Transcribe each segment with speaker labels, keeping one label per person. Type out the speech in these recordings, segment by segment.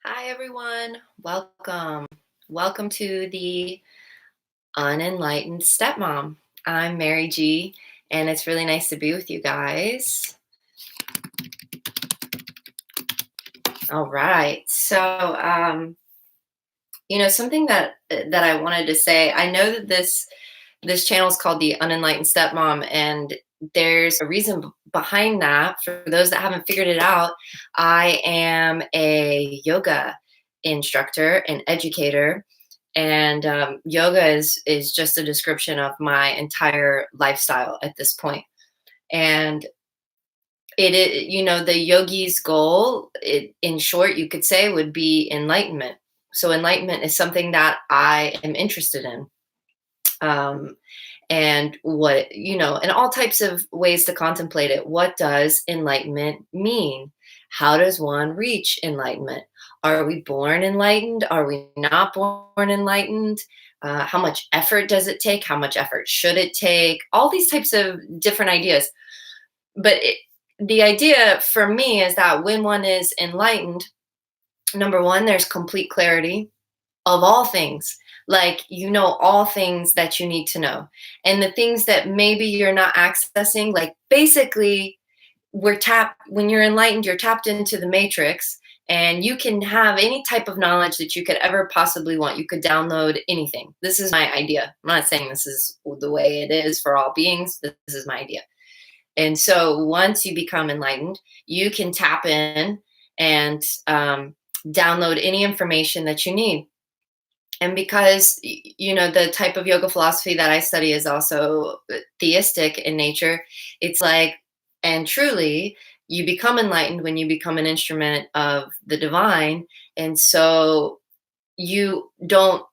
Speaker 1: Hi, everyone. Welcome. Welcome to the Unenlightened Stepmom. I'm Mary G, and it's really nice to be with you guys. All right. Something that I wanted to say. I know that this channel is called the Unenlightened Stepmom, and there's a reason behind that. For those that haven't figured it out, I am a yoga instructor and educator, and yoga is just a description of my entire lifestyle at this point. And it is, the yogi's goal, in short, you could say, would be enlightenment. So enlightenment is something that I am interested in. Um, and and all types of ways to contemplate it. What does enlightenment mean? How does one reach enlightenment? Are we born enlightened? Are we not born enlightened? How much effort does it take? How much effort should it take? All these types of different ideas. But the idea for me is that when one is enlightened, number one, there's complete clarity of all things. Like, all things that you need to know. And the things that maybe you're not accessing, like basically when you're enlightened, you're tapped into the matrix, and you can have any type of knowledge that you could ever possibly want. You could download anything. This is my idea. I'm not saying this is the way it is for all beings. This is my idea. And so once you become enlightened, you can tap in and download any information that you need. And because, the type of yoga philosophy that I study is also theistic in nature, it's like, and truly, you become enlightened when you become an instrument of the divine. And so you don't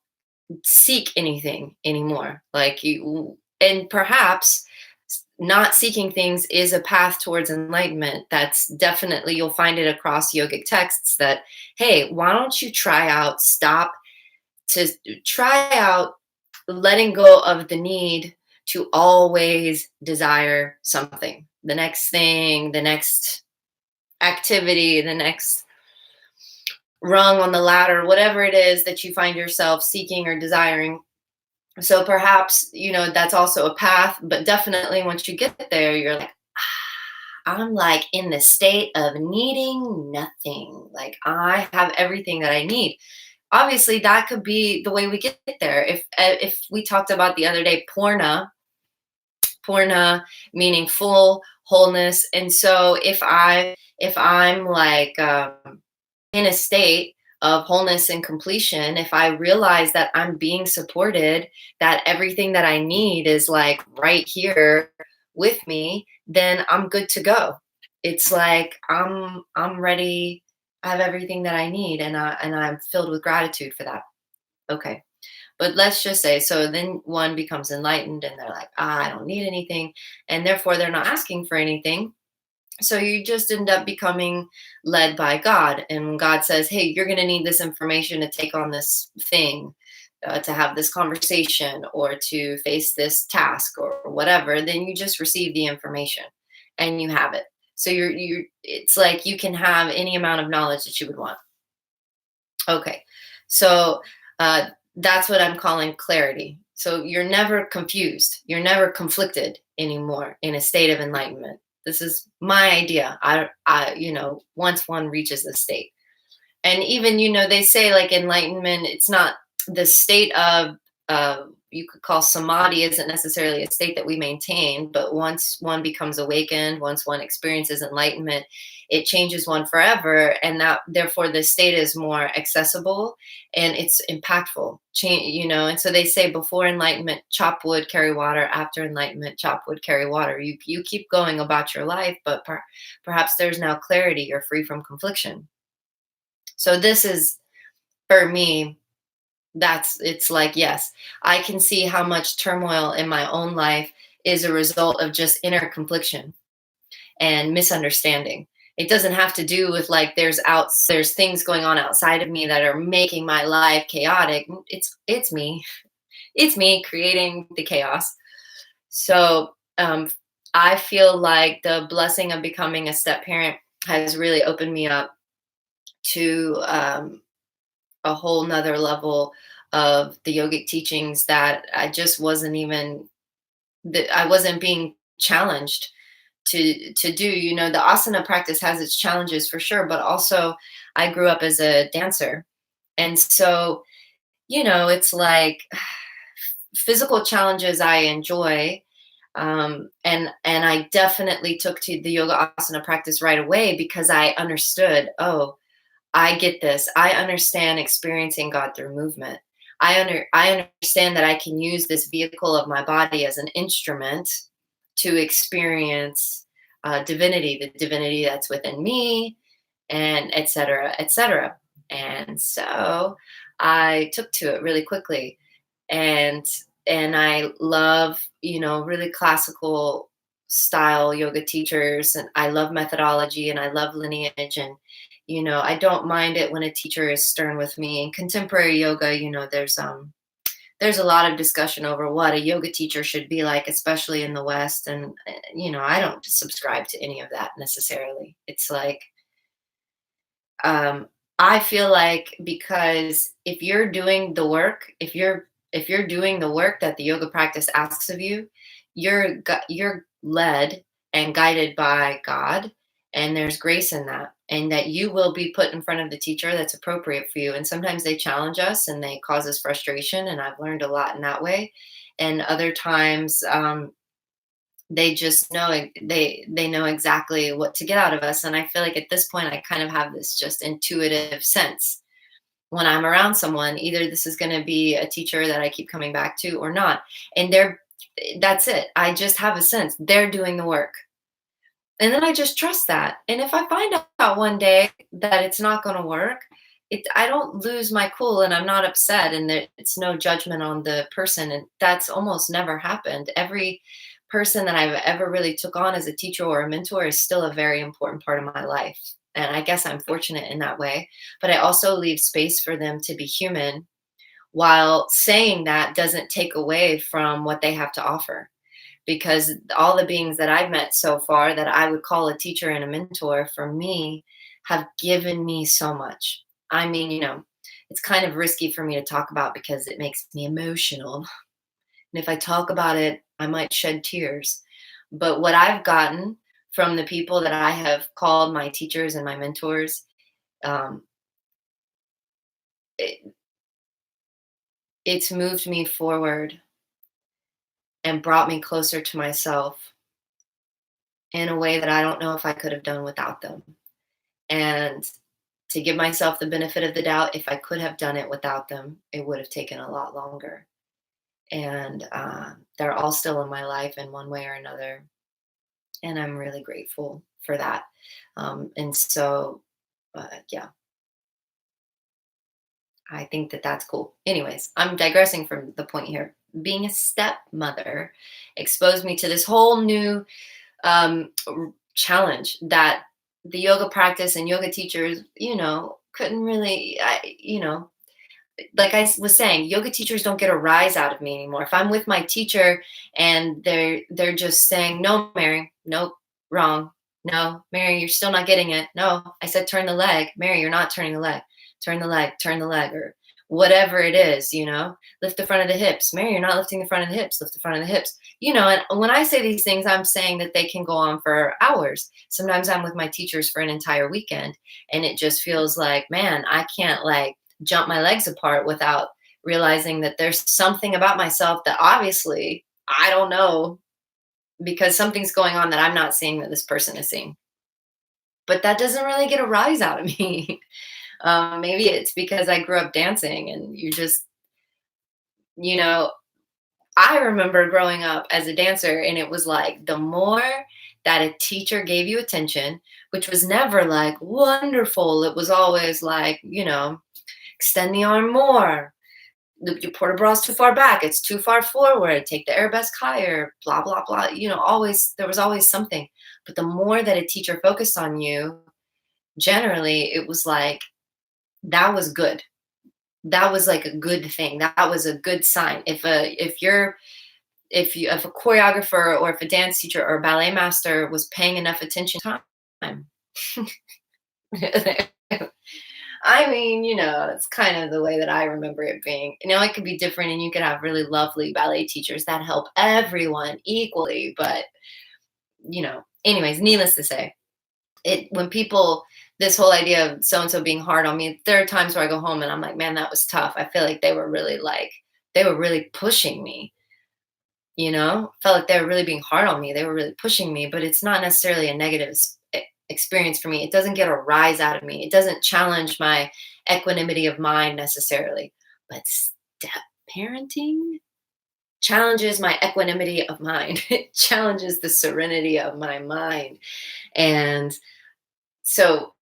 Speaker 1: seek anything anymore. And perhaps not seeking things is a path towards enlightenment. That's definitely, you'll find it across yogic texts that, hey, why don't you try out letting go of the need to always desire something, the next thing, the next activity, the next rung on the ladder, whatever it is that you find yourself seeking or desiring. So perhaps, that's also a path, but definitely once you get there, you're like, I'm like in the state of needing nothing. Like I have everything that I need. Obviously, that could be the way we get there. If we talked about the other day, purna meaning full, wholeness. And so if I'm like in a state of wholeness and completion, if I realize that I'm being supported, that everything that I need is like right here with me, then I'm good to go. It's like I'm ready. I have everything that I need, and I'm filled with gratitude for that. Okay. But let's just say, so then one becomes enlightened and they're like, I don't need anything. And therefore, they're not asking for anything. So you just end up becoming led by God. And when God says, hey, you're going to need this information to take on this thing, to have this conversation, or to face this task, or whatever, then you just receive the information and you have it. So it's like you can have any amount of knowledge that you would want. Okay. So that's what I'm calling clarity. So you're never confused. You're never conflicted anymore in a state of enlightenment. This is my idea. Once one reaches this state. And even, they say like enlightenment, it's not the state of, you could call samadhi, isn't necessarily a state that we maintain, but once one becomes awakened, once one experiences enlightenment, it changes one forever. And that therefore the state is more accessible and it's impactful. And so they say before enlightenment, chop wood, carry water. After enlightenment, chop wood, carry water. You keep going about your life, but perhaps there's now clarity. You're free from confliction. So this is, for me, it's like, yes, I can see how much turmoil in my own life is a result of just inner confliction and misunderstanding. It doesn't have to do with like there's things going on outside of me that are making my life chaotic. It's me. It's me creating the chaos. So I feel like the blessing of becoming a step parent has really opened me up to a whole nother level of the yogic teachings that I just wasn't even that I wasn't being challenged to do. The asana practice has its challenges for sure, but also I grew up as a dancer. And so, it's like physical challenges I enjoy. And I definitely took to the yoga asana practice right away because I understood, oh, I get this. I understand experiencing God through movement. I understand that I can use this vehicle of my body as an instrument to experience divinity, the divinity that's within me, and et cetera, et cetera. And so I took to it really quickly. And I love, really classical style yoga teachers, and I love methodology, and I love lineage. And I don't mind it when a teacher is stern with me. In contemporary yoga, there's a lot of discussion over what a yoga teacher should be like, especially in the West. And I don't subscribe to any of that necessarily. It's like, um, I feel like, because if you're doing the work, if you're doing the work that the yoga practice asks of you, you're led and guided by God, and there's grace in that, and that you will be put in front of the teacher that's appropriate for you. And sometimes they challenge us and they cause us frustration, and I've learned a lot in that way. And other times, they just know they know exactly what to get out of us. And I feel like at this point I kind of have this just intuitive sense when I'm around someone, either this is going to be a teacher that I keep coming back to or not. And that's it. I just have a sense they're doing the work. And then I just trust that. And if I find out one day that it's not going to work, I don't lose my cool, and I'm not upset, and it's no judgment on the person. And that's almost never happened. Every person that I've ever really took on as a teacher or a mentor is still a very important part of my life. And I guess I'm fortunate in that way. But I also leave space for them to be human, while saying that doesn't take away from what they have to offer, because all the beings that I've met so far that I would call a teacher and a mentor for me have given me so much. I mean, it's kind of risky for me to talk about because it makes me emotional. And if I talk about it, I might shed tears. But what I've gotten from the people that I have called my teachers and my mentors, um, it, it's moved me forward and brought me closer to myself in a way that I don't know if I could have done without them. And to give myself the benefit of the doubt, if I could have done it without them, it would have taken a lot longer. And they're all still in my life in one way or another. And I'm really grateful for that. And so, yeah, I think that that's cool. Anyways, I'm digressing from the point here. Being a stepmother exposed me to this whole new challenge that the yoga practice and yoga teachers, couldn't really, like I was saying, yoga teachers don't get a rise out of me anymore. If I'm with my teacher and they're just saying, "No, Mary, nope, wrong. No, Mary, you're still not getting it. No, I said turn the leg. Mary, you're not turning the leg. Turn the leg," or whatever it is, lift the front of the hips. Mary, you're not lifting the front of the hips. Lift the front of the hips. And when I say these things, I'm saying that they can go on for hours. Sometimes I'm with my teachers for an entire weekend, and it just feels like, man, I can't like jump my legs apart without realizing that there's something about myself that obviously I don't know, because something's going on that I'm not seeing that this person is seeing. But that doesn't really get a rise out of me. Maybe it's because I grew up dancing, and you know, I remember growing up as a dancer, and it was like the more that a teacher gave you attention, which was never like wonderful, it was always like, extend the arm more. Your port bra is too far back. It's too far forward. Take the arabesque higher. Blah blah blah. Always there was always something. But the more that a teacher focused on you, generally it was like that was good. That was like a good thing. That was a good sign. If a choreographer or if a dance teacher or a ballet master was paying enough attention to time, I mean, it's kind of the way that I remember it being. It could be different, and you could have really lovely ballet teachers that help everyone equally. But, anyways, needless to say, when people, this whole idea of so and so being hard on me, there are times where I go home and I'm like, man, that was tough. I feel like they were really pushing me, felt like they were really being hard on me. They were really pushing me, but it's not necessarily a negative experience for me. It doesn't get a rise out of me. It doesn't challenge my equanimity of mind necessarily. But step parenting challenges my equanimity of mind. It challenges the serenity of my mind. And so,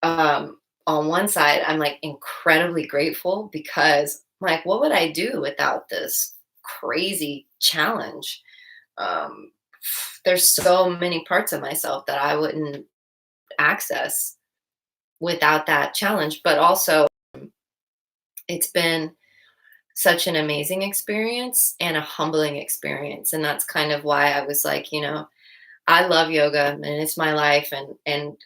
Speaker 1: on one side, I'm like incredibly grateful because like, what would I do without this crazy challenge? Um, there's so many parts of myself that I wouldn't access without that challenge. But also, it's been such an amazing experience and a humbling experience. And that's kind of why I was like, I love yoga and it's my life. And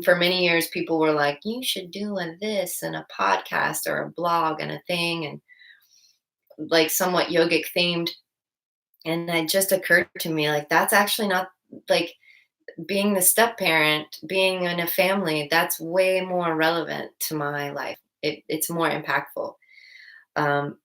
Speaker 1: for many years, people were like, you should do this and a podcast or a blog and a thing and like somewhat yogic themed. And it just occurred to me like, that's actually not like being the step parent, being in a family, that's way more relevant to my life. It's more impactful. Um,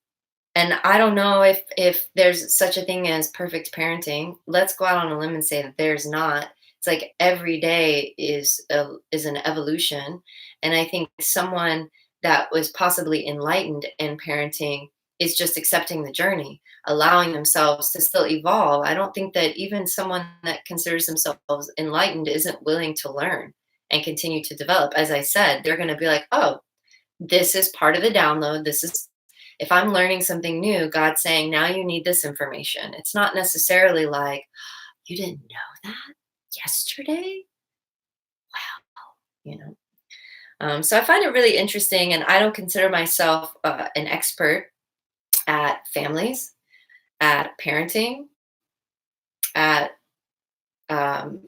Speaker 1: And I don't know if there's such a thing as perfect parenting. Let's go out on a limb and say that there's not. It's like every day is an evolution, and I think someone that was possibly enlightened in parenting is just accepting the journey, allowing themselves to still evolve. I don't think that even someone that considers themselves enlightened isn't willing to learn and continue to develop. As I said, they're going to be like, "Oh, this is part of the download. This is if I'm learning something new, God's saying, now you need this information." It's not necessarily like, you didn't know that yesterday? Wow. You know? So I find it really interesting, and I don't consider myself an expert at families, at parenting, at um,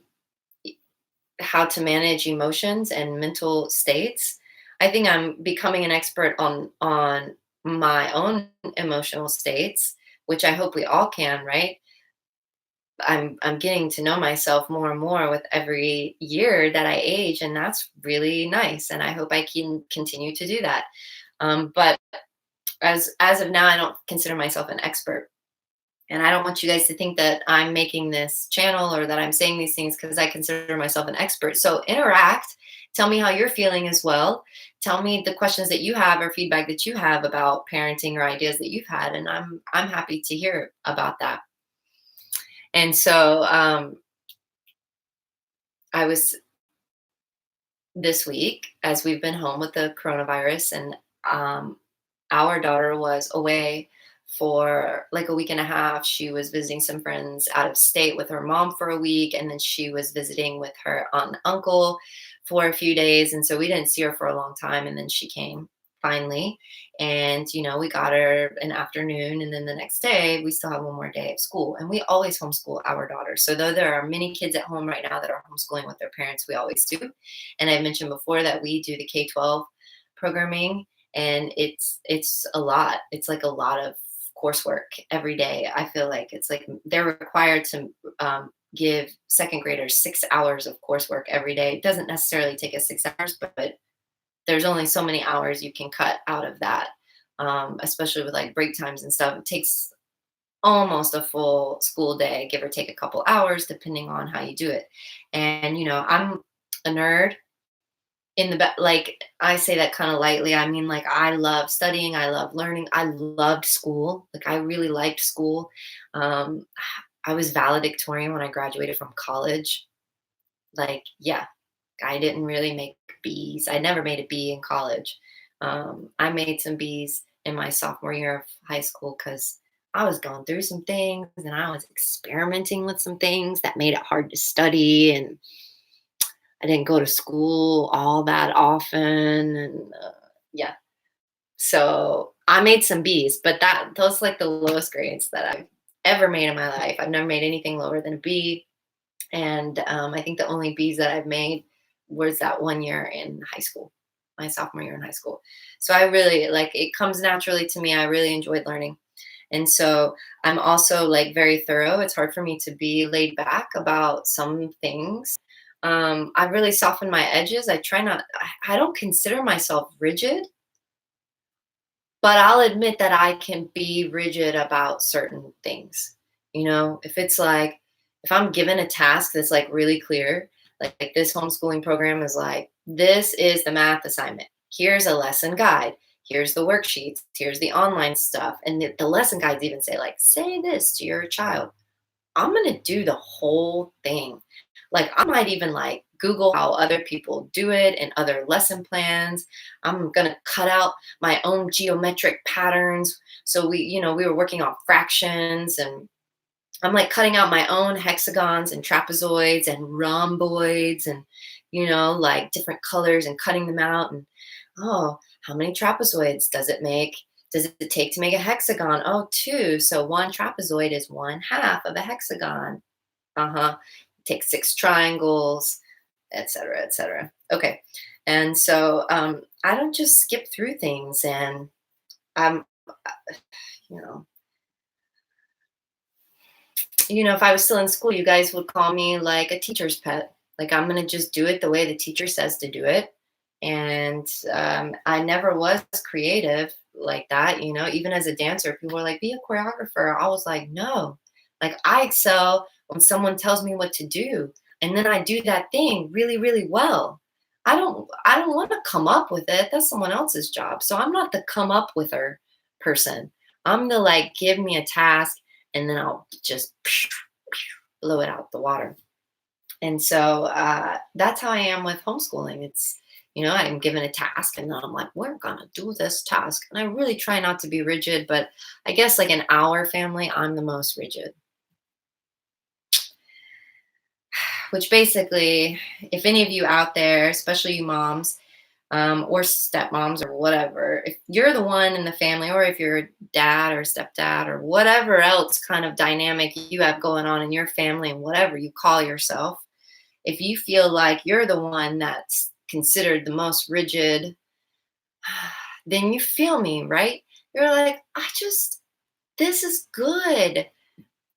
Speaker 1: how to manage emotions and mental states. I think I'm becoming an expert on my own emotional states, which I hope we all can, right? I'm getting to know myself more and more with every year that I age, and that's really nice. And I hope I can continue to do that. But as of now, I don't consider myself an expert. And I don't want you guys to think that I'm making this channel or that I'm saying these things because I consider myself an expert. So interact. Tell me how you're feeling as well. Tell me the questions that you have or feedback that you have about parenting or ideas that you've had, and I'm happy to hear about that. And so I was this week as we've been home with the coronavirus, and our daughter was away for like a week and a half. She was visiting some friends out of state with her mom for a week, and then she was visiting with her aunt and uncle for a few days. And so we didn't see her for a long time, and then she came finally. And we got her an afternoon, and then the next day we still have one more day of school. And we always homeschool our daughter. So though there are many kids at home right now that are homeschooling with their parents, we always do. And I mentioned before that we do the K-12 programming, and it's a lot. It's like a lot of coursework every day. I feel like it's like they're required to give second graders 6 hours of coursework every day. It doesn't necessarily take us 6 hours, but there's only so many hours you can cut out of that, especially with like break times and stuff. It takes almost a full school day, give or take a couple hours, depending on how you do it. And I'm a nerd in the like I say that kind of lightly. I mean, like, I love studying, I love learning, I loved school. Like, I really liked school. um I was valedictorian when I graduated from college. Like, yeah, I didn't really make B's. I never made a B in college. I made some B's in my sophomore year of high school because I was going through some things and I was experimenting with some things that made it hard to study, and I didn't go to school all that often, and yeah. So I made some B's, but those like the lowest grades that I've ever made in my life. I've never made anything lower than a B, and I think the only B's that I've made was that one year in high school. my sophomore year in high school. So I really like it comes naturally to me. I really enjoyed learning. And so I'm also like very thorough. It's hard for me to be laid back about some things. I really soften my edges. I try not, I don't consider myself rigid, but I'll admit that I can be rigid about certain things. If it's like, if I'm given a task that's like really clear, like this homeschooling program is like, this is the math assignment. Here's a lesson guide. Here's the worksheets. Here's the online stuff. And the lesson guides even say, like, say this to your child. I'm going to do the whole thing. Like, I might even like Google how other people do it and other lesson plans. I'm going to cut out my own geometric patterns. So we were working on fractions, and I'm like cutting out my own hexagons and trapezoids and rhomboids and, like different colors and cutting them out. And, oh, how many trapezoids does it make? Does it take to make a hexagon? Oh, two. So one trapezoid is one half of a hexagon. Uh-huh. Take six triangles, et cetera, et cetera. Okay. And so I don't just skip through things, and I'm, you know, if I was still in school, you guys would call me like a teacher's pet. Like, I'm going to just do it the way the teacher says to do it. And I never was creative like that. Even as a dancer, people were like, be a choreographer. I was like, no, like I excel when someone tells me what to do. And then I do that thing really, really well. I don't want to come up with it. That's someone else's job. So I'm not the come up with her person. I'm the like, give me a task and then I'll just blow it out the water. And so that's how I am with homeschooling. It's, I'm given a task and then I'm like, we're going to do this task. And I really try not to be rigid, but I guess like in our family, I'm the most rigid. Which basically, if any of you out there, especially you moms, or stepmoms or whatever, if you're the one in the family, or if you're a dad or stepdad or whatever else kind of dynamic you have going on in your family and whatever you call yourself, if you feel like you're the one that's considered the most rigid, then you feel me, right? You're like, this is good.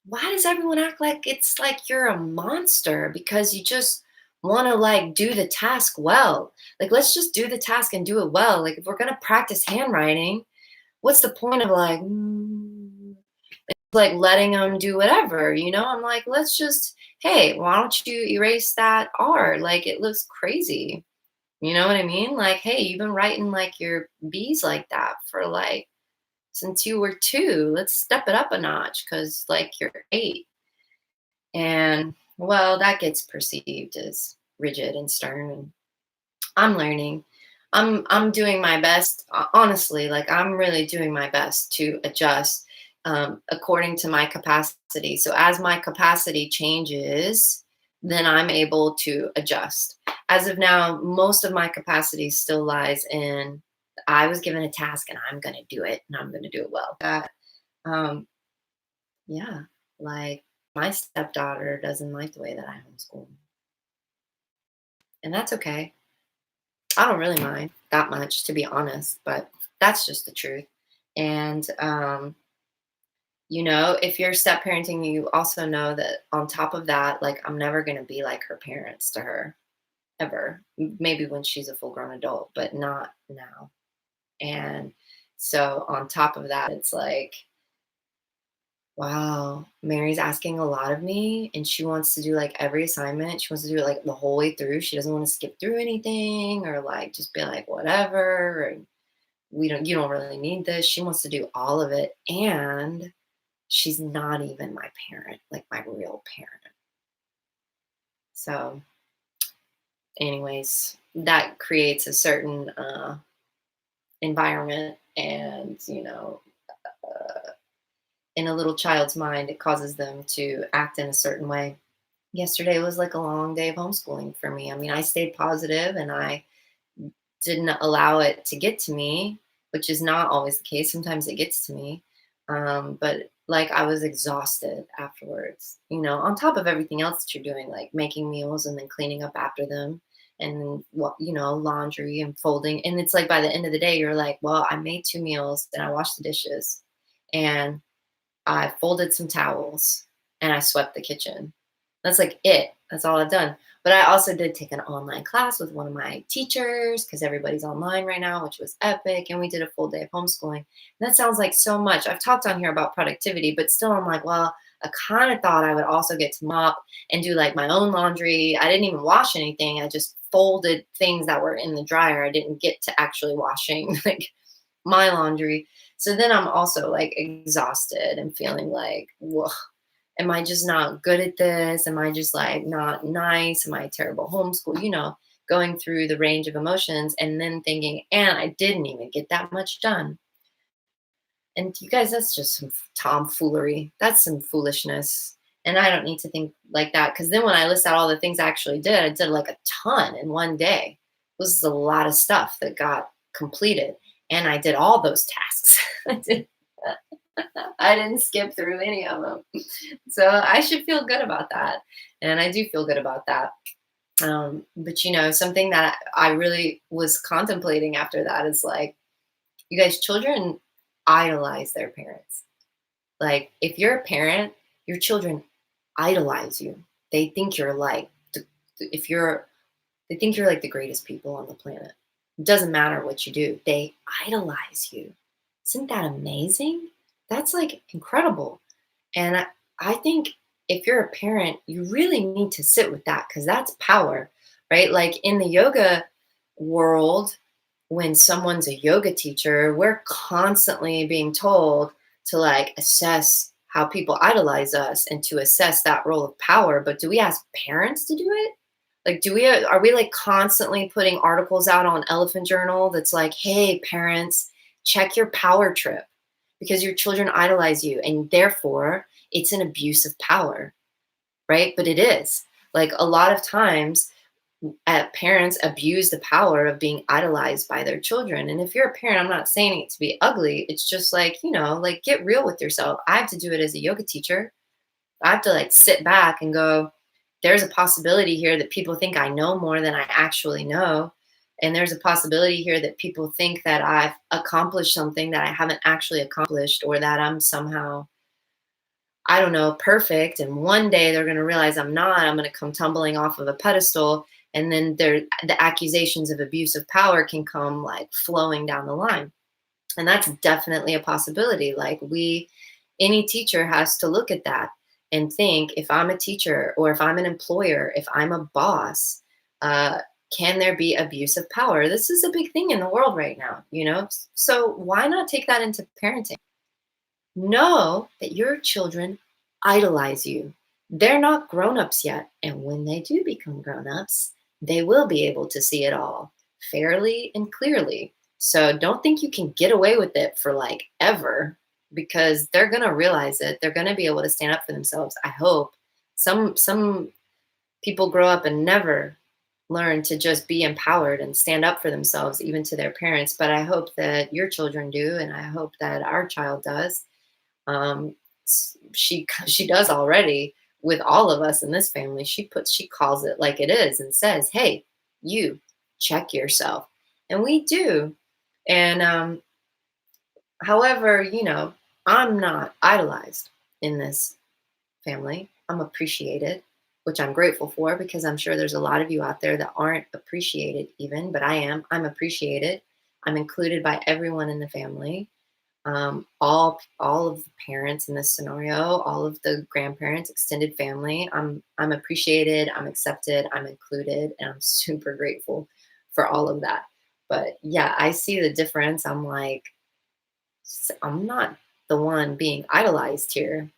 Speaker 1: Why does everyone act like it's like you're a monster because you just want to like do the task well? Like, let's just do the task and do it well. Like, if we're going to practice handwriting, what's the point of like, like letting them do whatever, I'm like, let's just, hey, why don't you erase that R? Like, it looks crazy. You know what I mean? Like, hey, you've been writing like your B's like that for like since you were 2. Let's step it up a notch because like you're 8. And well, that gets perceived as rigid and stern. And I'm learning. I'm doing my best. Honestly, like I'm really doing my best to adjust according to my capacity. So as my capacity changes, then I'm able to adjust. As of now, most of my capacity still lies in I was given a task and I'm going to do it and I'm going to do it well. Um, yeah, like my stepdaughter doesn't like the way that I homeschool, and that's okay. I don't really mind that much, to be honest, but that's just the truth. And if you're step parenting, you also know that on top of that, like I'm never going to be like her parents to her ever. Maybe when she's a full grown adult, but not now. And so on top of that, it's like, wow, Mary's asking a lot of me and she wants to do like every assignment. She wants to do it like the whole way through. She doesn't want to skip through anything or like just be like whatever. Or you don't really need this. She wants to do all of it. And she's not even my parent, like my real parent. So anyways, that creates a certain environment, and in a little child's mind, it causes them to act in a certain way. Yesterday was like a long day of homeschooling for me. I mean, I stayed positive and I didn't allow it to get to me, which is not always the case. Sometimes it gets to me. But like I was exhausted afterwards, on top of everything else that you're doing, like making meals and then cleaning up after them. and laundry and folding. And it's like by the end of the day, you're like, well, I made 2 meals and I washed the dishes and I folded some towels and I swept the kitchen. That's like it. That's all I've done. But I also did take an online class with one of my teachers because everybody's online right now, which was epic. And we did a full day of homeschooling. And that sounds like so much. I've talked on here about productivity, but still I'm like, well, I kind of thought I would also get to mop and do like my own laundry. I didn't even wash anything. I just folded things that were in the dryer. I didn't get to actually washing like my laundry. So then I'm also like exhausted and feeling like, whoa, am I just not good at this? Am I just like not nice? Am I a terrible homeschool? Going through the range of emotions and then thinking, and I didn't even get that much done. And you guys, that's just some tomfoolery. That's some foolishness. And I don't need to think like that. Because then when I list out all the things I actually did, I did like a ton in one day. It was a lot of stuff that got completed. And I did all those tasks. I didn't skip through any of them. So I should feel good about that. And I do feel good about that. But something that I really was contemplating after that is like, you guys, children idolize their parents. Like, if you're a parent, your children idolize you. They think you're like, they think you're like the greatest people on the planet. It doesn't matter what you do. They idolize you. Isn't that amazing? That's like incredible. And I think if you're a parent, you really need to sit with that because that's power, right? Like in the yoga world, when someone's a yoga teacher, we're constantly being told to like assess how people idolize us and to assess that role of power. But do we ask parents to do it? Like, are we like constantly putting articles out on Elephant Journal that's like, hey, parents, check your power trip because your children idolize you. And therefore, it's an abuse of power, right? But it is. Like a lot of times, parents abuse the power of being idolized by their children. And if you're a parent, I'm not saying it to be ugly. It's just like, like get real with yourself. I have to do it as a yoga teacher. I have to like sit back and go, there's a possibility here that people think I know more than I actually know. And there's a possibility here that people think that I've accomplished something that I haven't actually accomplished, or that I'm somehow, I don't know, perfect. And one day they're going to realize I'm not. I'm going to come tumbling off of a pedestal. And then the accusations of abuse of power can come like flowing down the line. And that's definitely a possibility. Like any teacher has to look at that and think, if I'm a teacher or if I'm an employer, if I'm a boss, can there be abuse of power? This is a big thing in the world right now, So why not take that into parenting? Know that your children idolize you. They're not grown-ups yet. And when they do become grown-ups, they will be able to see it all fairly and clearly. So don't think you can get away with it for like ever, because they're going to realize it. They're going to be able to stand up for themselves. I hope. Some people grow up and never learn to just be empowered and stand up for themselves, even to their parents. But I hope that your children do. And I hope that our child does. She does already with all of us in this family. She calls it like it is and says, hey, you check yourself. And we do. And however, I'm not idolized in this family. I'm appreciated, which I'm grateful for, because I'm sure there's a lot of you out there that aren't appreciated even, but I am. I'm appreciated. I'm included by everyone in the family. All of the parents in this scenario, all of the grandparents, extended family. I'm appreciated, I'm accepted, I'm included, and I'm super grateful for all of that. But yeah, I see the difference. I'm like, I'm not the one being idolized here.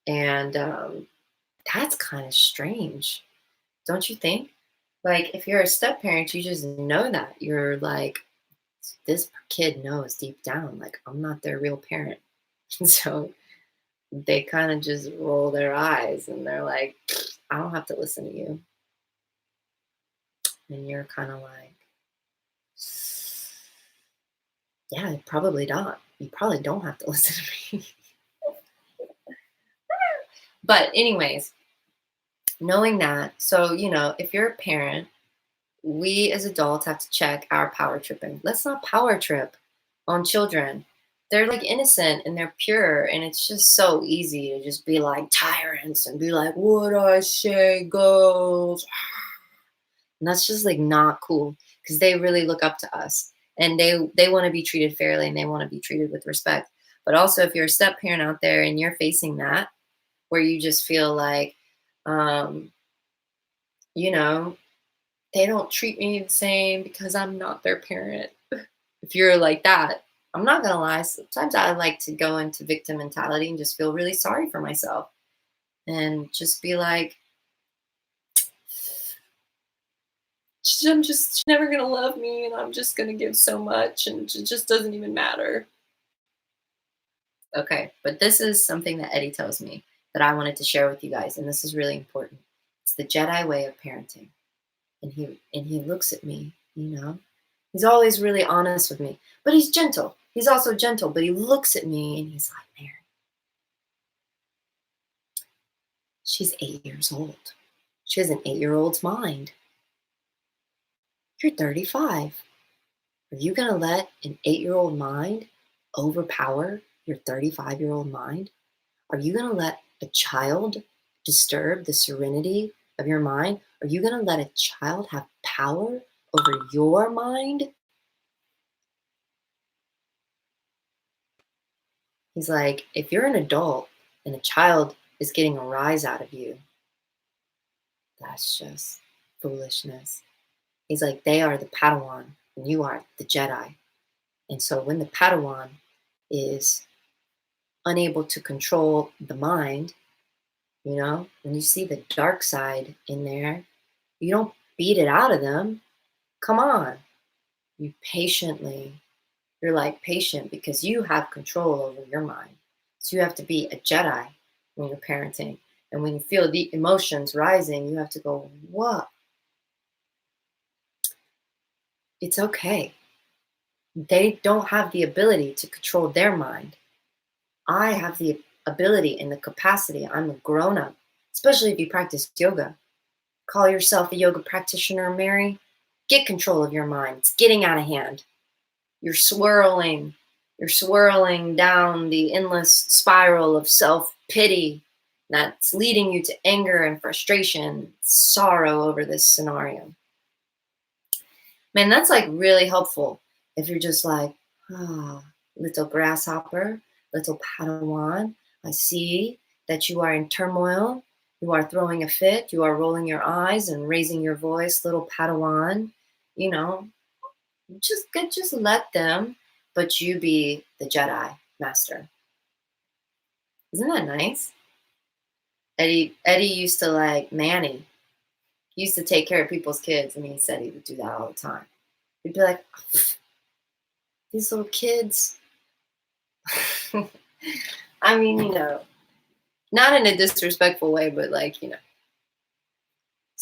Speaker 1: And that's kind of strange, don't you think? Like, if you're a step parent, you just know that. You're like, this kid knows deep down, like, I'm not their real parent. And so they kind of just roll their eyes and they're like, I don't have to listen to you. And you're kind of like, yeah, probably not. You probably don't have to listen to me. But anyways, knowing that, so, if you're a parent, we as adults have to check our power tripping. Let's not power trip on children. They're like innocent and they're pure, and it's just so easy to just be like tyrants and be like, what I say goes. And that's just like not cool, because they really look up to us, and they want to be treated fairly, and they want to be treated with respect. But also, if you're a step parent out there and you're facing that, where you just feel like, um, you know, they don't treat me the same because I'm not their parent. If you're like that, I'm not gonna lie. Sometimes I like to go into victim mentality and just feel really sorry for myself and just be like, I'm just never gonna love me, and I'm just gonna give so much, and it just doesn't even matter. Okay, but this is something that Eddie tells me that I wanted to share with you guys, and this is really important. It's the Jedi Way of Parenting. And he looks at me, He's always really honest with me, but he's gentle. He's also gentle, but he looks at me and he's like, Mary, she's 8 years old. She has an 8-year-old's mind. You're 35. Are you going to let an 8-year-old mind overpower your 35-year-old mind? Are you going to let a child disturb the serenity of your mind? Are you going to let a child have power over your mind? He's like, if you're an adult and a child is getting a rise out of you, that's just foolishness. He's like, they are the Padawan and you are the Jedi. And so when the Padawan is unable to control the mind, when you see the dark side in there, you don't beat it out of them. Come on. You patiently, you're like patient because you have control over your mind. So you have to be a Jedi when you're parenting. And when you feel the emotions rising, you have to go, what? It's okay. They don't have the ability to control their mind. I have the ability and the capacity. I'm a grown up, especially if you practice yoga. Call yourself a yoga practitioner, Mary. Get control of your mind. It's getting out of hand. You're swirling. You're swirling down the endless spiral of self-pity that's leading you to anger and frustration, sorrow over this scenario. Man, that's like really helpful if you're just like, little grasshopper, little Padawan, I see that you are in turmoil. You are throwing a fit. You are rolling your eyes and raising your voice, little Padawan. You know, just let them, but you be the Jedi master. Isn't that nice? Eddie used to like Manny. He used to take care of people's kids, and he said he would do that all the time. He'd be like, these little kids. I mean, not in a disrespectful way, but like, these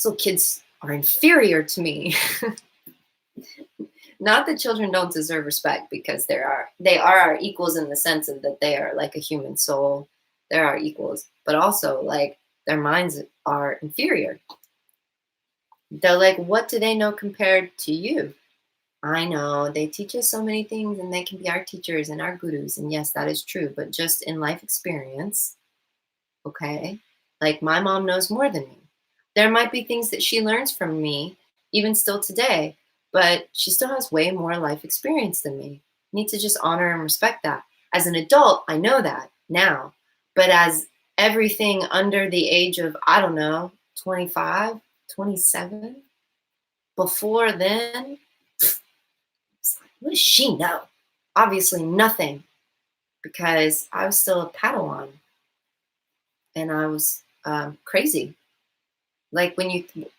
Speaker 1: little kids are inferior to me. Not that children don't deserve respect, because they are our equals in the sense of that they are like a human soul. They're our equals, but also like their minds are inferior. They're like, what do they know compared to you? I know they teach us so many things and they can be our teachers and our gurus. And yes, that is true. But just in life experience, okay, like my mom knows more than me. There might be things that she learns from me, even still today, but she still has way more life experience than me. I need to just honor and respect that. As an adult, I know that now. But as everything under the age of, I don't know, 25, 27, before then, what does she know? Obviously nothing, because I was still a Padawan and I was crazy. Like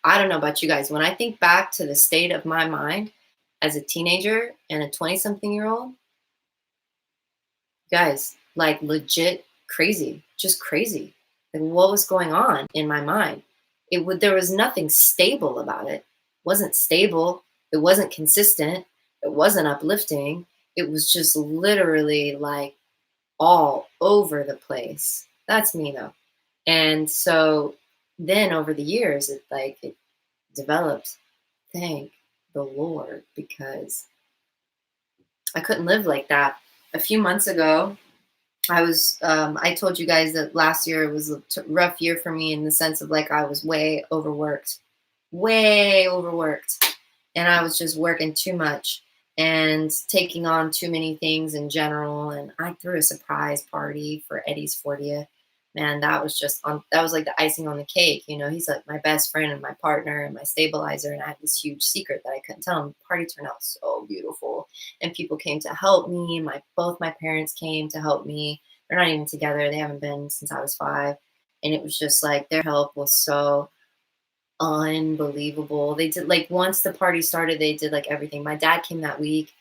Speaker 1: I don't know about you guys, when I think back to the state of my mind as a teenager and a 20-something-year-old, guys, like legit crazy, just crazy. Like what was going on in my mind? There was nothing stable about it. It wasn't stable. It wasn't consistent. It wasn't uplifting. It was just literally like all over the place. That's me though. And so then over the years, it developed. thank the Lord, because I couldn't live like that. A few months ago, I told you guys that last year was a rough year for me in the sense of like I was way overworked. And I was just working too much and taking on too many things in general. And I threw a surprise party for Eddie's 40th. Man, that was like the icing on the cake. You know, he's like my best friend and my partner and my stabilizer. And I had this huge secret that I couldn't tell him. The party turned out so beautiful. And people came to help me. Both my parents came to help me. They're not even together. They haven't been since I was 5. And it was just like their help was so unbelievable. They did, like, once the party started, they did like everything. My dad came that week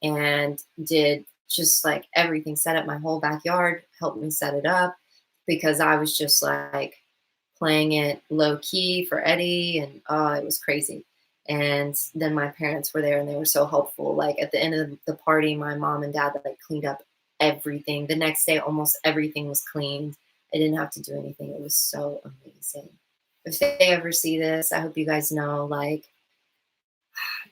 Speaker 1: and did just like everything, set up my whole backyard, helped me set it up because I was just like playing it low key for Eddie, and oh, it was crazy. And then my parents were there and they were so helpful. Like at the end of the party, my mom and dad like cleaned up everything. The next day, almost everything was cleaned. I didn't have to do anything. It was so amazing. If they ever see this, I hope you guys know, like,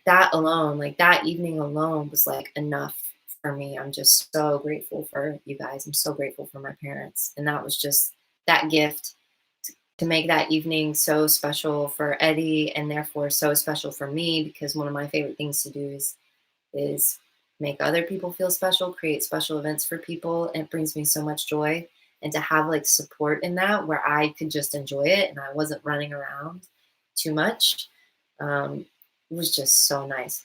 Speaker 1: that alone, like that evening alone was like enough for me. I'm just so grateful for you guys. I'm so grateful for my parents. And that was just that gift to make that evening so special for Eddie and therefore so special for me, because one of my favorite things to do is make other people feel special, create special events for people. And it brings me so much joy. And to have like support in that where I could just enjoy it and I wasn't running around too much, was just so nice.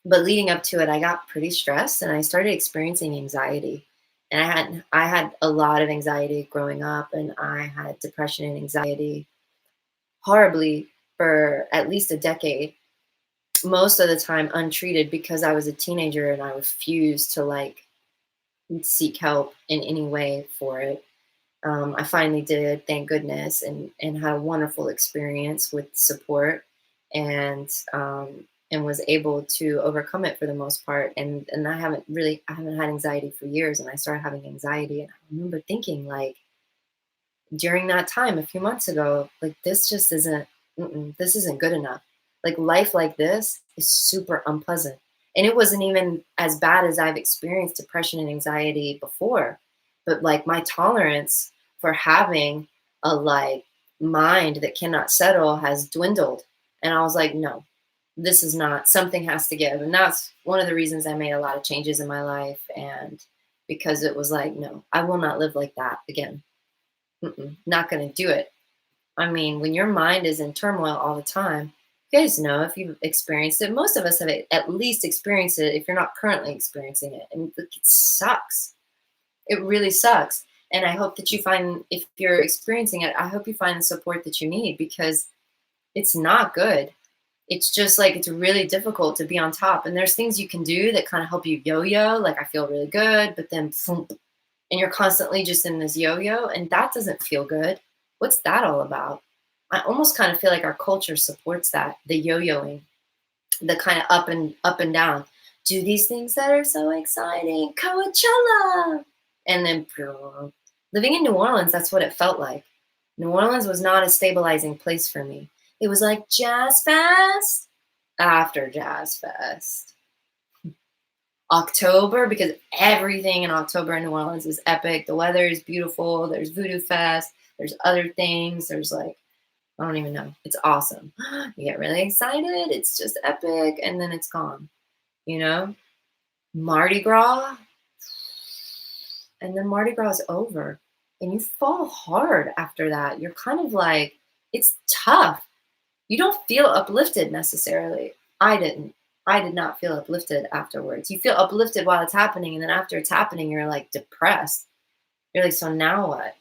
Speaker 1: But leading up to it, I got pretty stressed and I started experiencing anxiety. And I had a lot of anxiety growing up, and I had depression and anxiety horribly for at least a decade, most of the time untreated because I was a teenager and I refused to like seek help in any way for it. I finally did, thank goodness, and had a wonderful experience with support, and and was able to overcome it for the most part. And I haven't had anxiety for years, and I started having anxiety, and I remember thinking like during that time a few months ago, like this isn't good enough. Like life like this is super unpleasant. And it wasn't even as bad as I've experienced depression and anxiety before. But like my tolerance for having a like mind that cannot settle has dwindled. And I was like, no, this is not, something has to give. And that's one of the reasons I made a lot of changes in my life. And because it was like, no, I will not live like that again. Not going to do it. I mean, when your mind is in turmoil all the time, you guys know if you've experienced it, most of us have at least experienced it if you're not currently experiencing it. And it sucks. It really sucks. And I hope that you find, if you're experiencing it, I hope you find the support that you need, because it's not good. It's just like, it's really difficult to be on top. And there's things you can do that kind of help you yo-yo. Like I feel really good, but then thump, and you're constantly just in this yo-yo, and that doesn't feel good. What's that all about? I almost kind of feel like our culture supports that, the yo-yoing, the kind of up and down. Do these things that are so exciting, Coachella, and then living in New Orleans, that's what it felt like. New Orleans was not a stabilizing place for me. It was like Jazz Fest after Jazz Fest. October, because everything in October in New Orleans is epic. The weather is beautiful. There's Voodoo Fest. There's other things. There's like, I don't even know. It's awesome. You get really excited. It's just epic. And then it's gone, you know? Mardi Gras. And then Mardi Gras is over. And you fall hard after that. You're kind of like, it's tough. You don't feel uplifted necessarily. I didn't. I did not feel uplifted afterwards. You feel uplifted while it's happening, and then after it's happening, you're like depressed. You're like, so now what?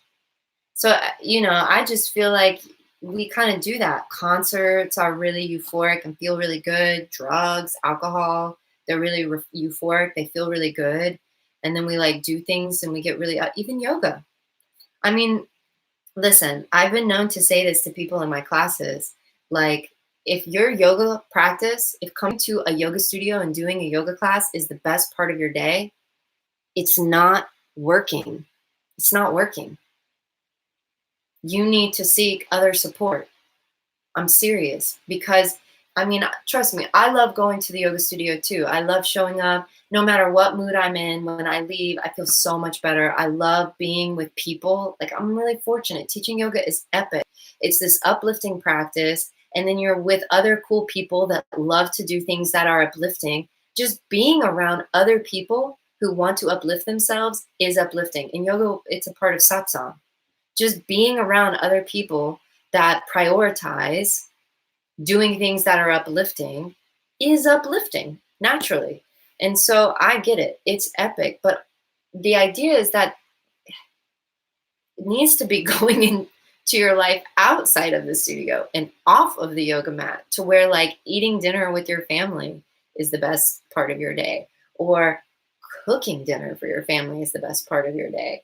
Speaker 1: So, I just feel like we kind of do that. Concerts are really euphoric and feel really good. Drugs, alcohol, they're really euphoric. They feel really good. And then we like do things and we get really, even yoga. I mean, listen, I've been known to say this to people in my classes. Like, if your yoga practice, if coming to a yoga studio and doing a yoga class is the best part of your day, it's not working. It's not working. You need to seek other support. I'm serious, because I mean, trust me, I love going to the yoga studio too. I love showing up no matter what mood I'm in. When I leave, I feel so much better. I love being with people. Like, I'm really fortunate. Teaching yoga is epic. It's this uplifting practice. And then you're with other cool people that love to do things that are uplifting. Just being around other people who want to uplift themselves is uplifting. In yoga, it's a part of satsang. Just being around other people that prioritize doing things that are uplifting is uplifting naturally. And so I get it. It's epic. But the idea is that it needs to be going into your life outside of the studio and off of the yoga mat, to where like eating dinner with your family is the best part of your day, or cooking dinner for your family is the best part of your day.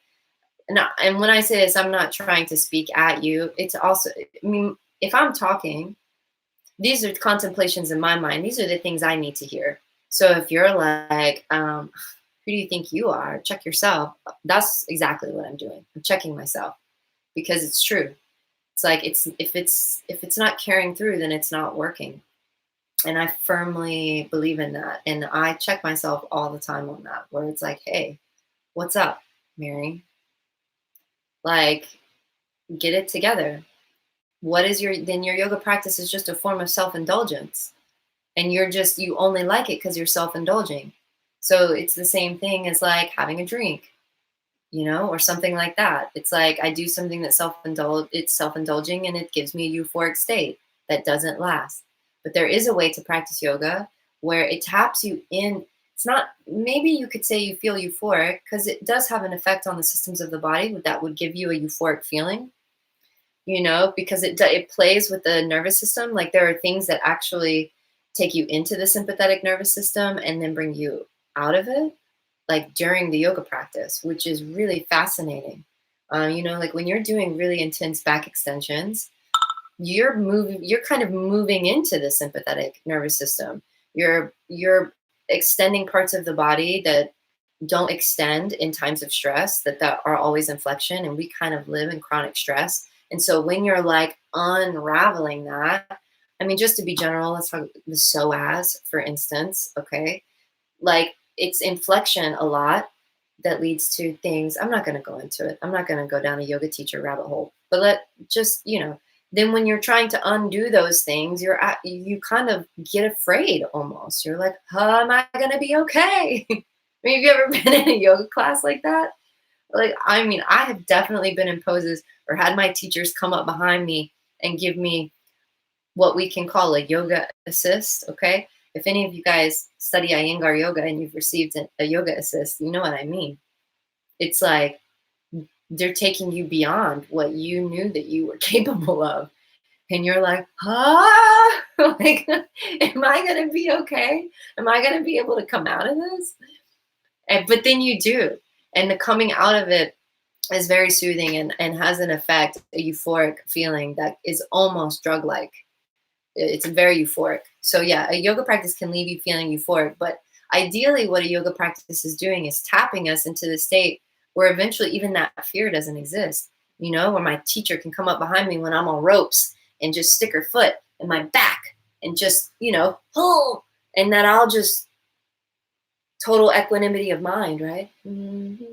Speaker 1: And when I say this, I'm not trying to speak at you. It's also, I mean, if I'm talking, these are contemplations in my mind. These are the things I need to hear. So if you're like, who do you think you are? Check yourself. That's exactly what I'm doing. I'm checking myself, because it's true. It's like, if it's not carrying through, then it's not working. And I firmly believe in that. And I check myself all the time on that, where it's like, hey, what's up, Mary? Like, get it together. Then your yoga practice is just a form of self-indulgence. And you only like it because you're self-indulging. So it's the same thing as like having a drink, or something like that. It's like I do something that it's self-indulging, and it gives me a euphoric state that doesn't last. But there is a way to practice yoga where it taps you in. It's not, maybe you could say you feel euphoric, because it does have an effect on the systems of the body that would give you a euphoric feeling, because it plays with the nervous system. Like, there are things that actually take you into the sympathetic nervous system and then bring you out of it, like during the yoga practice, which is really fascinating. Like when you're doing really intense back extensions, you're kind of moving into the sympathetic nervous system. You're extending parts of the body that don't extend in times of stress, that are always in flexion, and we kind of live in chronic stress. And so when you're like unraveling that, I mean, just to be general, let's talk the psoas, for instance, okay? Like, it's inflection a lot that leads to things. I'm not going to go into it. I'm not going to go down a yoga teacher rabbit hole. But then when you're trying to undo those things, you kind of get afraid almost. You're like, oh, am I going to be okay? I mean, have you ever been in a yoga class like that? Like, I mean, I have definitely been in poses or had my teachers come up behind me and give me what we can call a yoga assist, okay? If any of you guys study Iyengar yoga and you've received a yoga assist, you know what I mean. It's like they're taking you beyond what you knew that you were capable of. And you're like, like, am I going to be okay? Am I going to be able to come out of this? But then you do. And the coming out of it is very soothing and has an effect, a euphoric feeling that is almost drug-like. It's very euphoric. So yeah, a yoga practice can leave you feeling euphoric, but ideally what a yoga practice is doing is tapping us into the state where eventually even that fear doesn't exist, where my teacher can come up behind me when I'm on ropes and just stick her foot in my back and just, pull, and that I'll just total equanimity of mind, right? Mm-hmm.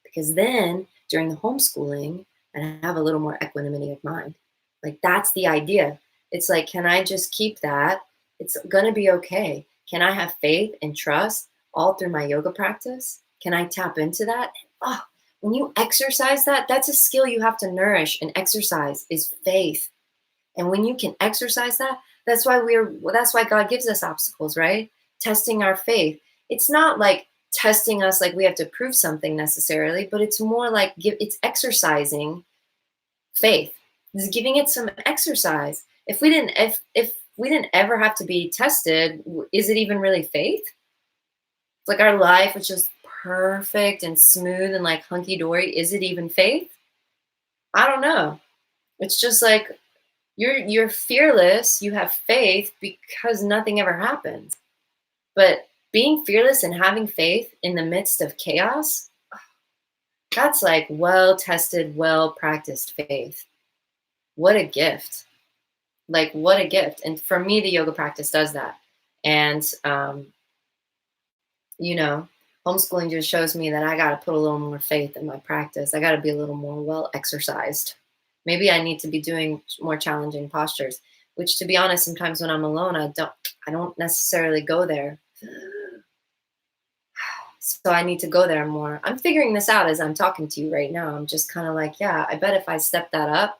Speaker 1: Because then during the homeschooling, I have a little more equanimity of mind. Like, that's the idea. It's like, can I just keep that? It's going to be okay. Can I have faith and trust all through my yoga practice? Can I tap into that? Oh, when you exercise that, that's a skill you have to nourish and exercise, is faith. And when you can exercise that, that's why God gives us obstacles, right? Testing our faith. It's not like testing us like we have to prove something necessarily, but it's more like it's exercising faith. It's giving it some exercise. If we didn't ever have to be tested, is it even really faith? It's like our life was just perfect and smooth and like hunky-dory. Is it even faith? I don't know. It's just like you're fearless, you have faith because nothing ever happens. But being fearless and having faith in the midst of chaos, that's like well-tested, well-practiced faith. What a gift. Like, what a gift. And for me, the yoga practice does that. And, you know, homeschooling just shows me that I got to put a little more faith in my practice. I got to be a little more well exercised. Maybe I need to be doing more challenging postures, which, to be honest, sometimes when I'm alone, I don't necessarily go there. So I need to go there more. I'm figuring this out as I'm talking to you right now. I'm just kind of like, yeah, I bet if I step that up,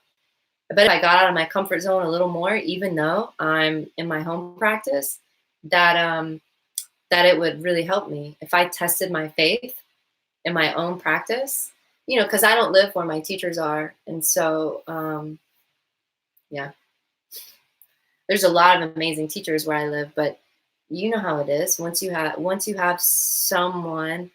Speaker 1: I bet if I got out of my comfort zone a little more, even though I'm in my home practice, that that it would really help me if I tested my faith in my own practice. Because I don't live where my teachers are, and so yeah, there's a lot of amazing teachers where I live, but you know how it is. Once you have someone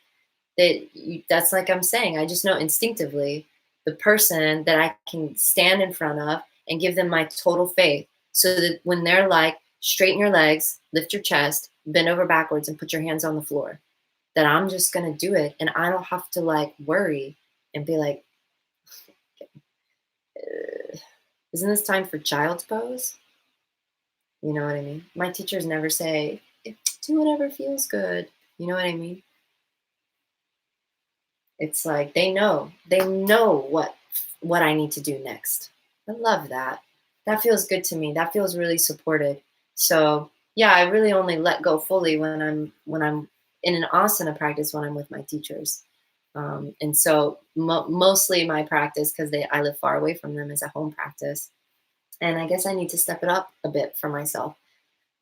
Speaker 1: that's like I'm saying, I just know instinctively the person that I can stand in front of and give them my total faith, so that when they're like, straighten your legs, lift your chest, bend over backwards, and put your hands on the floor, that I'm just gonna do it, and I don't have to like worry and be like, isn't this time for child's pose? You know what I mean? My teachers never say, do whatever feels good. You know what I mean? It's like they know what I need to do next. I love that. That feels good to me. That feels really supported. So yeah, I really only let go fully when I'm in an asana practice, when I'm with my teachers. And so mostly my practice, because I live far away from them, is a home practice. And I guess I need to step it up a bit for myself.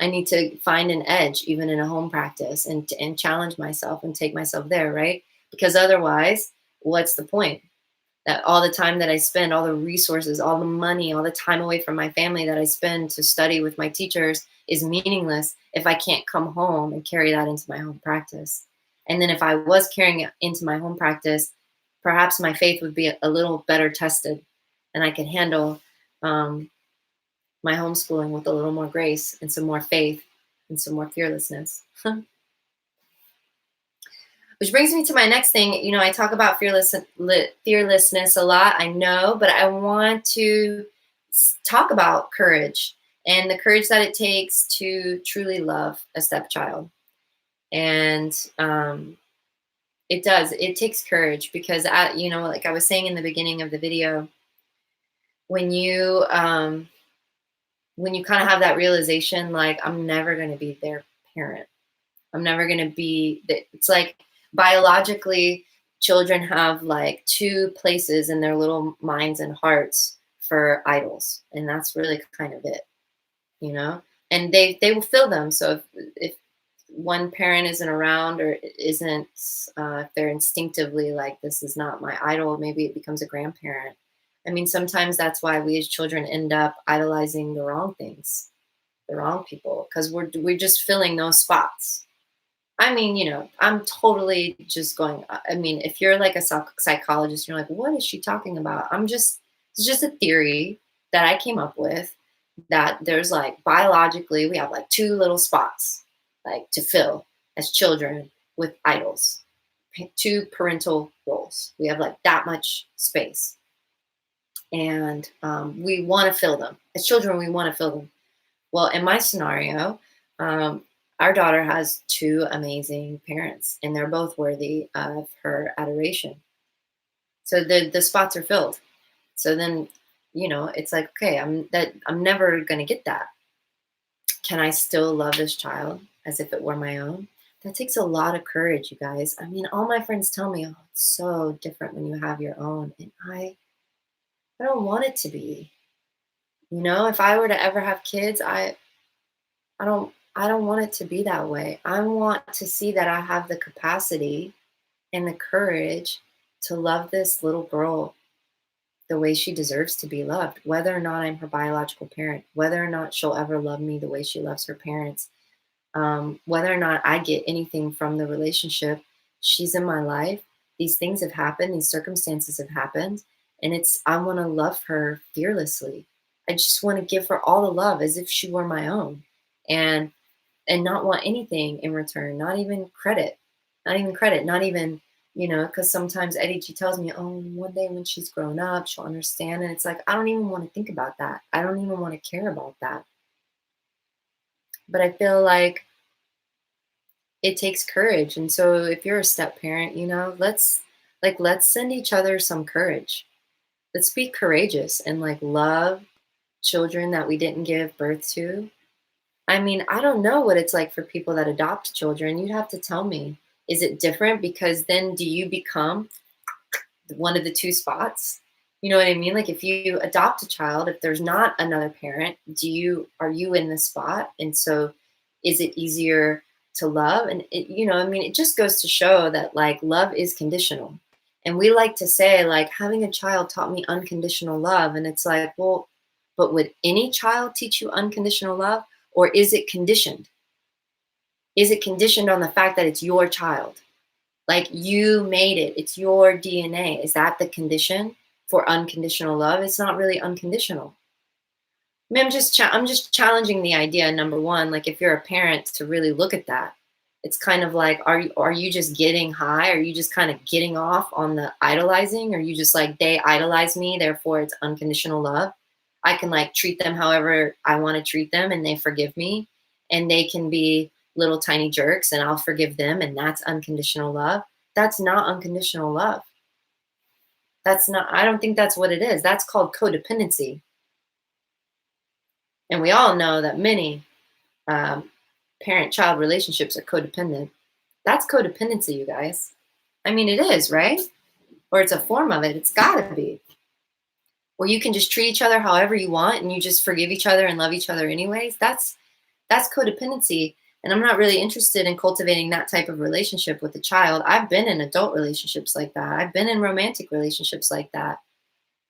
Speaker 1: I need to find an edge even in a home practice, and challenge myself and take myself there, right? Because otherwise, what's the point? That all the time that I spend, all the resources, all the money, all the time away from my family that I spend to study with my teachers is meaningless if I can't come home and carry that into my home practice. And then if I was carrying it into my home practice, perhaps my faith would be a little better tested, and I could handle um, my homeschooling with a little more grace and some more faith and some more fearlessness. Which brings me to my next thing. I talk about fearlessness a lot, I know, but I want to talk about courage, and the courage that it takes to truly love a stepchild. And it takes courage, because like I was saying in the beginning of the video, when you kind of have that realization, like, I'm never going to be their parent. I'm never going to be it's like, biologically, children have like two places in their little minds and hearts for idols, and that's really kind of it, you know. And they will fill them. So if one parent isn't around, or isn't, if they're instinctively like, this is not my idol, maybe it becomes a grandparent. I mean, sometimes that's why we as children end up idolizing the wrong things, the wrong people, because we're just filling those spots. I mean, I'm totally just going. I mean, if you're like a psychologist, you're like, what is she talking about? It's just a theory that I came up with, that there's like, biologically, we have like two little spots, like, to fill as children with idols, two parental roles. We have like that much space. And we want to fill them. As children, we want to fill them. Well, in my scenario, our daughter has two amazing parents, and they're both worthy of her adoration. So the spots are filled. So then, it's like, okay, I'm never gonna get that. Can I still love this child as if it were my own? That takes a lot of courage, you guys. I mean, all my friends tell me, oh, it's so different when you have your own, and I don't want it to be. If I were to ever have kids, I don't want it to be that way. I want to see that I have the capacity and the courage to love this little girl the way she deserves to be loved, whether or not I'm her biological parent, whether or not she'll ever love me the way she loves her parents, whether or not I get anything from the relationship. She's in my life. These things have happened. These circumstances have happened. And I want to love her fearlessly. I just want to give her all the love as if she were my own. And not want anything in return, not even credit, not even because sometimes Eddie G tells me, oh, one day when she's grown up, she'll understand. And it's like, I don't even want to think about that. I don't even want to care about that. But I feel like it takes courage. And so if you're a step parent, let's send each other some courage. Let's be courageous and like love children that we didn't give birth to. I mean, I don't know what it's like for people that adopt children. You'd have to tell me. Is it different? Because then do you become one of the two spots? You know what I mean? Like if you adopt a child, if there's not another parent, are you in the spot? And so is it easier to love? And I mean, it just goes to show that like love is conditional. And we like to say like having a child taught me unconditional love. And it's like, well, but would any child teach you unconditional love? Or is it conditioned? Is it conditioned on the fact that it's your child? Like you made it, it's your DNA. Is that the condition for unconditional love? It's not really unconditional. I mean, I'm just challenging the idea. Number one, like if you're a parent, to really look at that. It's kind of like, are you just getting high? Are you just kind of getting off on the idolizing? Are you just like, they idolize me, therefore it's unconditional love? I can like treat them however I want to treat them and they forgive me, and they can be little tiny jerks and I'll forgive them, and that's unconditional love. That's not unconditional love. I don't think that's what it is. That's called codependency. And we all know that many parent-child relationships are codependent. That's codependency, you guys. I mean, it is, right? Or it's a form of it. It's gotta be. Where you can just treat each other however you want and you just forgive each other and love each other anyways. That's codependency. And I'm not really interested in cultivating that type of relationship with a child. I've been in adult relationships like that. I've been in romantic relationships like that.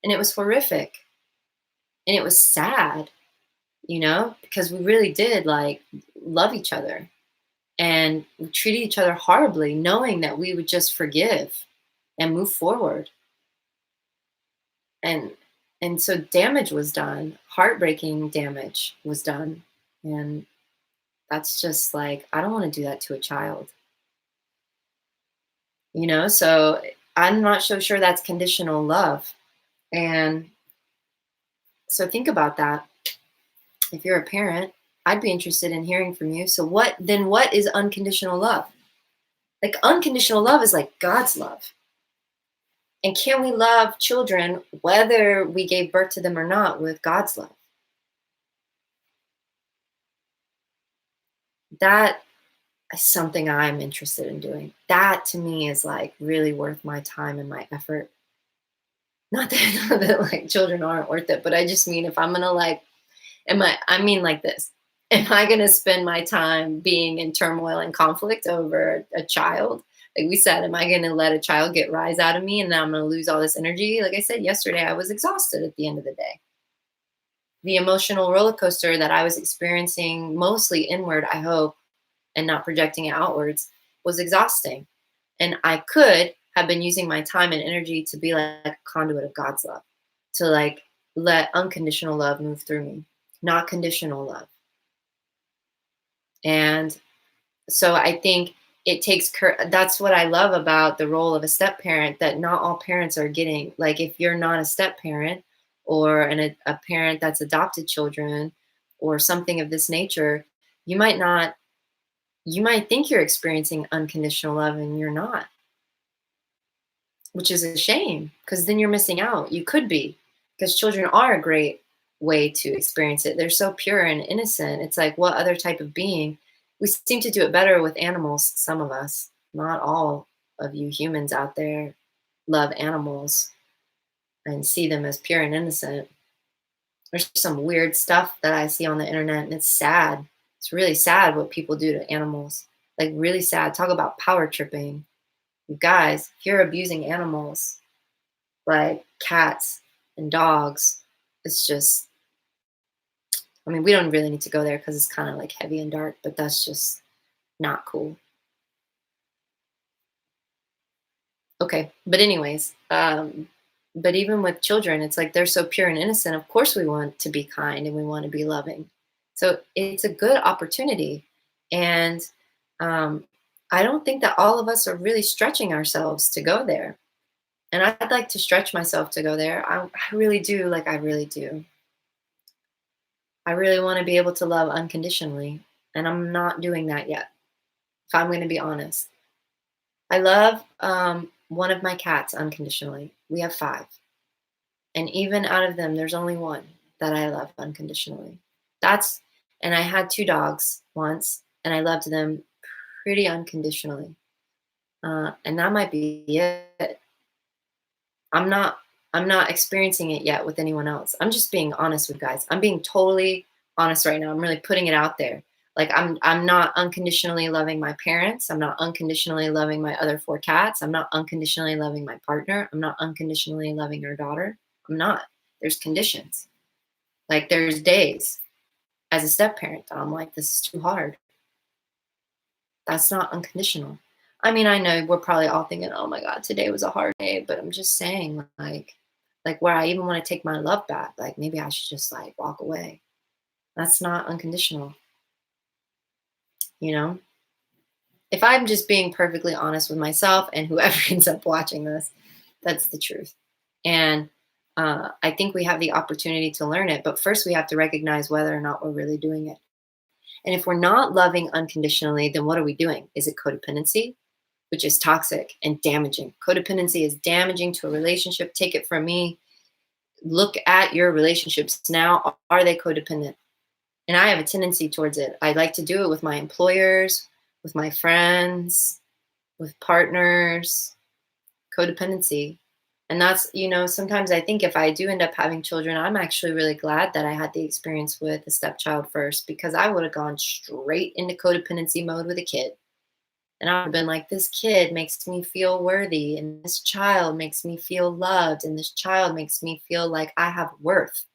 Speaker 1: And it was horrific. And it was sad, because we really did like love each other. And we treated each other horribly, knowing that we would just forgive and move forward. And so damage was done, heartbreaking damage was done. And that's just like, I don't want to do that to a child. So I'm not so sure that's conditional love. And so think about that. If you're a parent, I'd be interested in hearing from you. So what is unconditional love? Like unconditional love is like God's love. And can we love children whether we gave birth to them or not with God's love? That is something I'm interested in doing. That to me is like really worth my time and my effort. Not that like children aren't worth it, but I just mean if I'm gonna like, I mean like this. Am I gonna spend my time being in turmoil and conflict over a child? Like we said, am I gonna let a child get rise out of me and then I'm gonna lose all this energy? Like I said yesterday, I was exhausted at the end of the day. The emotional roller coaster that I was experiencing, mostly inward, I hope, and not projecting it outwards, was exhausting. And I could have been using my time and energy to be like a conduit of God's love, to like let unconditional love move through me, not conditional love. And so I think it takes that's what I love about the role of a step parent, that not all parents are getting. Like if you're not a step parent or a parent that's adopted children or something of this nature, you might think you're experiencing unconditional love and you're not, which is a shame because then you're missing out. You could be, because children are a great way to experience it. They're so pure and innocent. It's like, what other type of being? We seem to do it better with animals, some of us. Not all of you humans out there love animals and see them as pure and innocent. There's some weird stuff that I see on the internet, and it's sad. It's really sad what people do to animals. Like, really sad. Talk about power tripping. You guys, if you're abusing animals, like cats and dogs, it's just, I mean, we don't really need to go there because it's kind of like heavy and dark, but that's just not cool. Okay, but anyways, but even with children, it's like they're so pure and innocent. Of course, we want to be kind and we want to be loving. So it's a good opportunity. And I don't think that all of us are really stretching ourselves to go there. And I'd like to stretch myself to go there. I really do. Like, I really do. I really want to be able to love unconditionally. And I'm not doing that yet, if I'm going to be honest. I love one of my cats unconditionally. We have five. And even out of them, there's only one that I love unconditionally. That's, and I had two dogs once, and I loved them pretty unconditionally. And that might be it. I'm not I'm not experiencing it yet with anyone else. I'm just being honest with you guys. I'm being totally honest right now. I'm really putting it out there. Like, I'm not unconditionally loving my parents. I'm not unconditionally loving my other four cats. I'm not unconditionally loving my partner. I'm not unconditionally loving our daughter. I'm not. There's conditions. Like, there's days as a step parent that I'm like, this is too hard. That's not unconditional. I mean, I know we're probably all thinking, oh my God, today was a hard day, but I'm just saying, like where I even want to take my love back, like maybe I should just like walk away. That's not unconditional, you know? If I'm just being perfectly honest with myself and whoever ends up watching this, that's the truth. And I think we have the opportunity to learn it, but first we have to recognize whether or not we're really doing it. And if we're not loving unconditionally, then what are we doing? Is it codependency, which is toxic and damaging? Codependency is damaging to a relationship. Take it from me. Look at your relationships now. Are they codependent? And I have a tendency towards it. I like to do it with my employers, with my friends, with partners. Codependency. And that's, sometimes I think if I do end up having children, I'm actually really glad that I had the experience with a stepchild first, because I would have gone straight into codependency mode with a kid. And I would have been like, this kid makes me feel worthy, and this child makes me feel loved, and this child makes me feel like I have worth.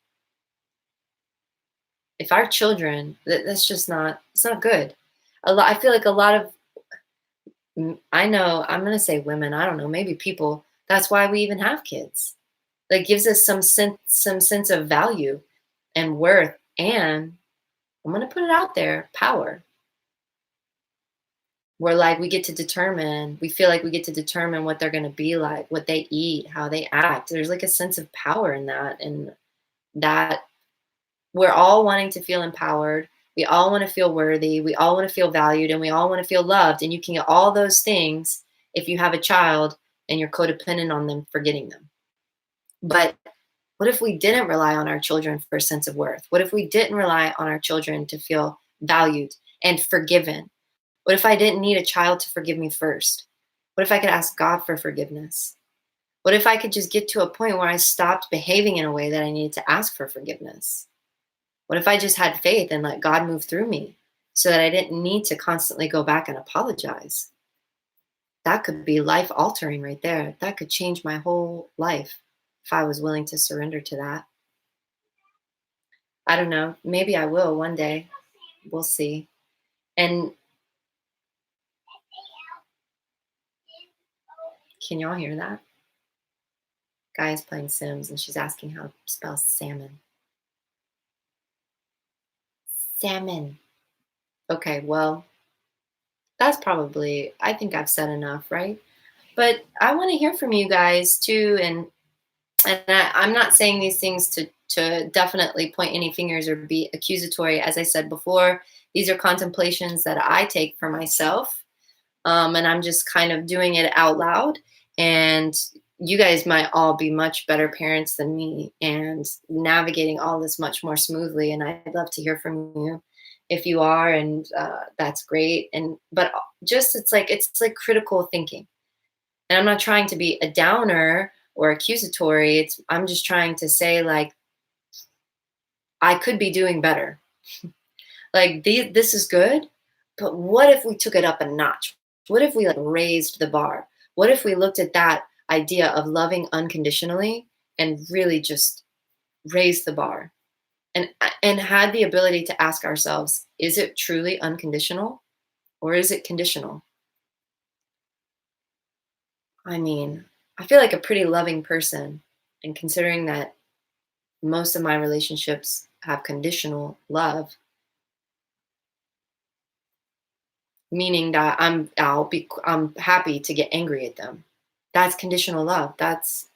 Speaker 1: If our children, that's just not, it's not good. I feel like a lot of, I know, I'm going to say women, I don't know, maybe people, that's why we even have kids. That gives us some sense of value and worth, and I'm going to put it out there, power. Where like we feel like we get to determine what they're going to be like, what they eat, how they act. There's like a sense of power in that, and that we're all wanting to feel empowered. We all want to feel worthy. We all want to feel valued, and we all want to feel loved. And you can get all those things if you have a child and you're codependent on them for getting them. But what if we didn't rely on our children for a sense of worth? What if we didn't rely on our children to feel valued and forgiven? What if I didn't need a child to forgive me first? What if I could ask God for forgiveness? What if I could just get to a point where I stopped behaving in a way that I needed to ask for forgiveness? What if I just had faith and let God move through me so that I didn't need to constantly go back and apologize? That could be life altering right there. That could change my whole life if I was willing to surrender to that. I don't know. Maybe I will one day. We'll see. And can y'all hear that? Guy's playing Sims and she's asking how to spell salmon. Salmon. Okay, well, that's probably, I think I've said enough, right? But I want to hear from you guys too. And I'm not saying these things to definitely point any fingers or be accusatory. As I said before, these are contemplations that I take for myself. And I'm just kind of doing it out loud. And you guys might all be much better parents than me and navigating all this much more smoothly. And I'd love to hear from you if you are, and that's great. But just it's like critical thinking. And I'm not trying to be a downer or accusatory. I'm just trying to say, like, I could be doing better. Like, this is good, but what if we took it up a notch? What if we like raised the bar? What if we looked at that idea of loving unconditionally and really just raised the bar, and had the ability to ask ourselves, is it truly unconditional or is it conditional? I mean, I feel like a pretty loving person, and considering that most of my relationships have conditional love, meaning that I'm happy to get angry at them. That's conditional love. That's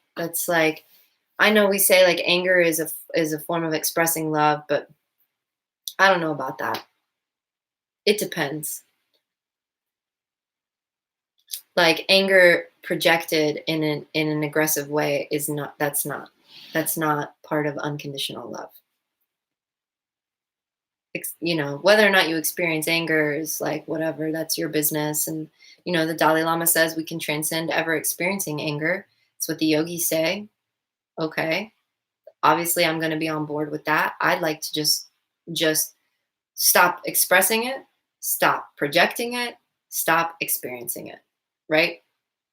Speaker 1: like, I know we say like anger is a form of expressing love, but I don't know about that. It depends. Like anger projected in an aggressive way is not that's not part of unconditional love. Whether or not you experience anger is like whatever, that's your business. And the Dalai Lama says we can transcend ever experiencing anger. It's what the yogis say. Okay, obviously I'm going to be on board with that. I'd like to just stop expressing it, stop projecting it, stop experiencing it, right?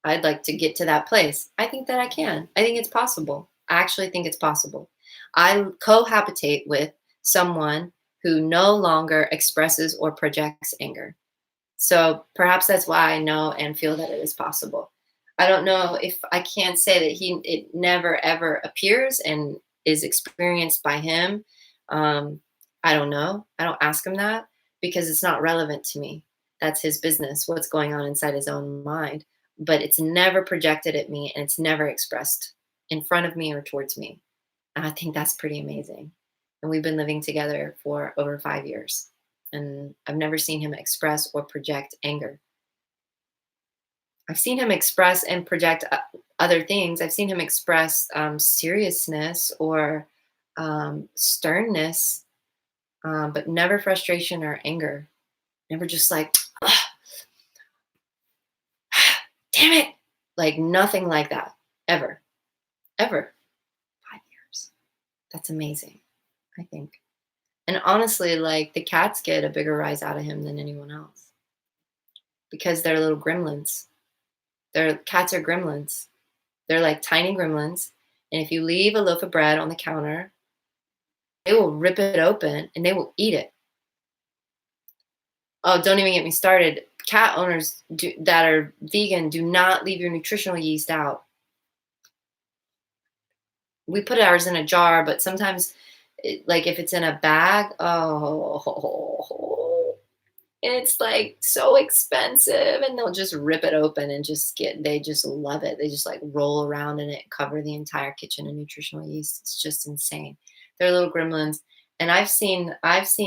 Speaker 1: I'd like to get to that place. I think that I can. I think it's possible. I actually think it's possible. I cohabitate with someone who no longer expresses or projects anger. So perhaps that's why I know and feel that it is possible. I don't know if I can't say that it never ever appears and is experienced by him. I don't know. I don't ask him that because it's not relevant to me. That's his business, what's going on inside his own mind. But it's never projected at me and it's never expressed in front of me or towards me. And I think that's pretty amazing. And we've been living together for over 5 years. And I've never seen him express or project anger. I've seen him express and project other things. I've seen him express seriousness or sternness, but never frustration or anger. Never just like, "Ugh, damn it." Like nothing like that. Ever. Ever. 5 years. That's amazing, I think. And honestly, like the cats get a bigger rise out of him than anyone else because they're little gremlins. Their cats are gremlins. They're like tiny gremlins. And if you leave a loaf of bread on the counter, they will rip it open and they will eat it. Oh, don't even get me started. Cat owners that are vegan, do not leave your nutritional yeast out. We put ours in a jar, but sometimes, like if it's in a bag, oh, it's like so expensive, and they'll just rip it open and they just love it. They just like roll around in it, cover the entire kitchen in nutritional yeast. It's just insane. They're little gremlins. And I've seen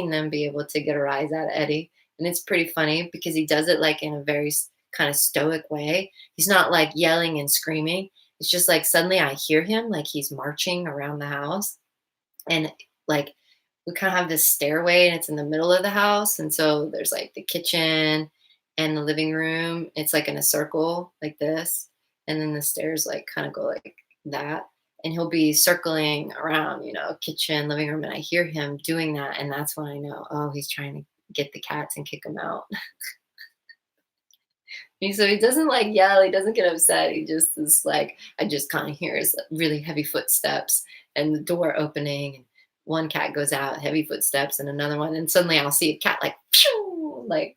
Speaker 1: them be able to get a rise out of Eddie. And it's pretty funny because he does it like in a very kind of stoic way. He's not like yelling and screaming. It's just like suddenly I hear him like he's marching around the house. And like we kind of have this stairway and it's in the middle of the house. And so there's like the kitchen and the living room. It's like in a circle like this. And then the stairs like kind of go like that. And he'll be circling around, kitchen, living room. And I hear him doing that. And that's when I know, oh, he's trying to get the cats and kick them out. And so he doesn't like yell, he doesn't get upset. He just is like, I just kind of hear his really heavy footsteps and the door opening. And one cat goes out, heavy footsteps, and another one. And suddenly I'll see a cat like, phew, like,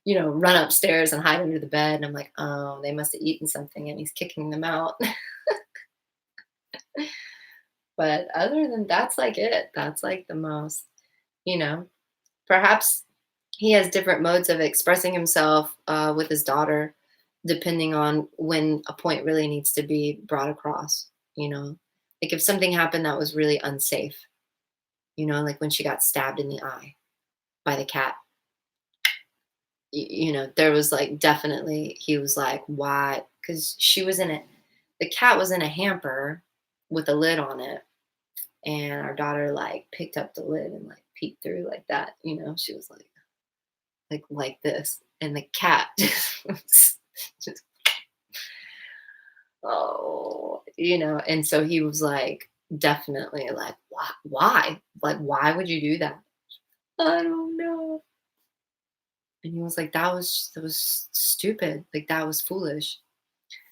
Speaker 1: run upstairs and hide under the bed. And I'm like, oh, they must have eaten something and he's kicking them out. But other than that's like it. That's like the most, you know, perhaps he has different modes of expressing himself with his daughter, depending on when a point really needs to be brought across. Like if something happened that was really unsafe, like when she got stabbed in the eye by the cat. There was like definitely he was like, why? Because she was in it. The cat was in a hamper with a lid on it, and our daughter like picked up the lid and like peeked through like that. She was like this, and the cat just and so he was like definitely like why like why would you do that? I don't know. And he was like that was stupid, like that was foolish.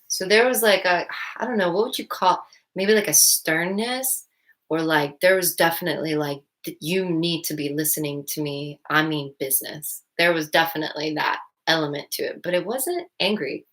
Speaker 1: So there was like I don't know, what would you call, maybe like a sternness, or like there was definitely like you need to be listening to me, I mean business. There was definitely that element to it, but it wasn't angry.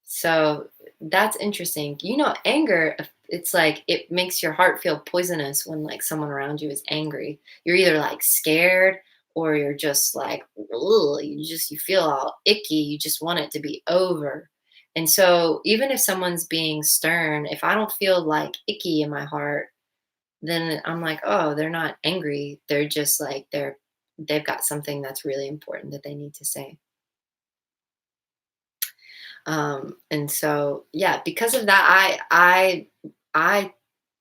Speaker 1: So that's interesting. Anger, it's like it makes your heart feel poisonous when like someone around you is angry. You're either like scared or you're just like, ugh, you feel all icky. You just want it to be over. And so even if someone's being stern, if I don't feel like icky in my heart, then I'm like, oh, they're not angry. They're just like they've got something that's really important that they need to say. And so yeah, because of that, I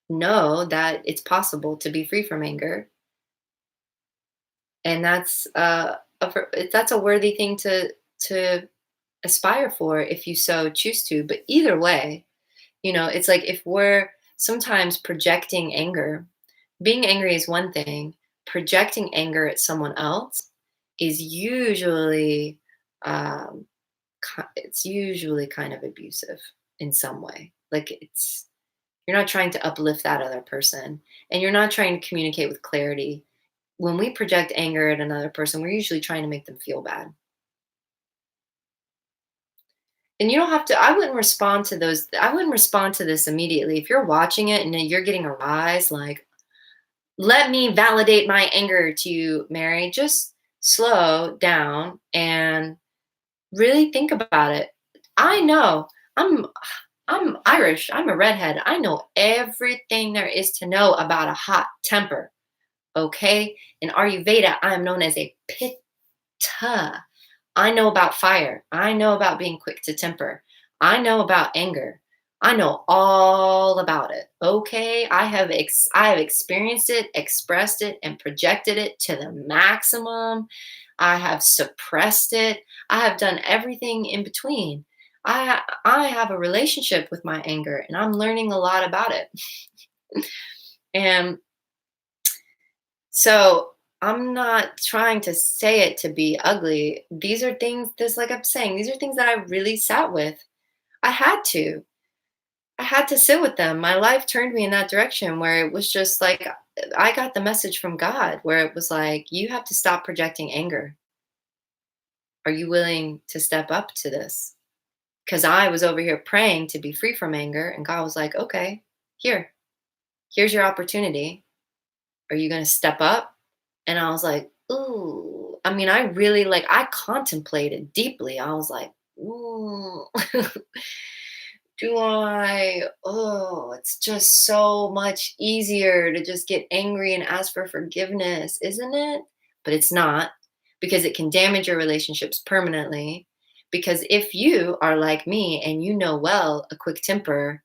Speaker 1: know that it's possible to be free from anger, and that's a worthy thing to aspire for if you so choose to. But either way, it's like if we're sometimes projecting anger, being angry is one thing, projecting anger at someone else is usually um, it's usually kind of abusive in some way. Like you're not trying to uplift that other person, and you're not trying to communicate with clarity. When we project anger at another person, we're usually trying to make them feel bad. And you don't have to, I wouldn't respond to this immediately. If you're watching it and then you're getting a rise, like, let me validate my anger to you, Mary, just slow down and really think about it. I know I'm Irish. I'm a redhead. I know everything there is to know about a hot temper. Okay? In Ayurveda, I am known as a pitta. I know about fire. I know about being quick to temper. I know about anger. I know all about it. Okay? I have experienced it, expressed it, and projected it to the maximum. I have suppressed it. I have done everything in between. I have a relationship with my anger, and I'm learning a lot about it. And so I'm not trying to say it to be ugly. These are things, this, like I'm saying, these are things that I really sat with. I had to. I had to sit with them. My life turned me in that direction where it was just like I got the message from God where it was like, you have to stop projecting anger. Are you willing to step up to this? Because I was over here praying to be free from anger, and God was like, okay, here's your opportunity. Are you going to step up? And I was like, ooh. I mean, I really I contemplated deeply. I was like, ooh, do I? Oh, it's just so much easier to just get angry and ask for forgiveness, isn't it? But it's not, because it can damage your relationships permanently. Because if you are like me and you know well a quick temper,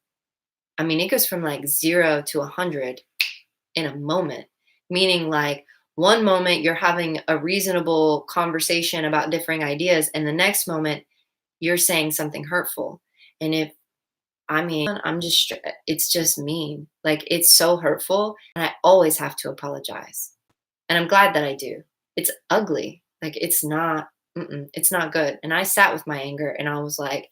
Speaker 1: I mean, it goes from like 0 to 100 in a moment, meaning like one moment you're having a reasonable conversation about differing ideas, and the next moment you're saying something hurtful. And if I mean, it's just mean. Like, it's so hurtful. And I always have to apologize. And I'm glad that I do. It's ugly. Like, it's not good. And I sat with my anger and I was like,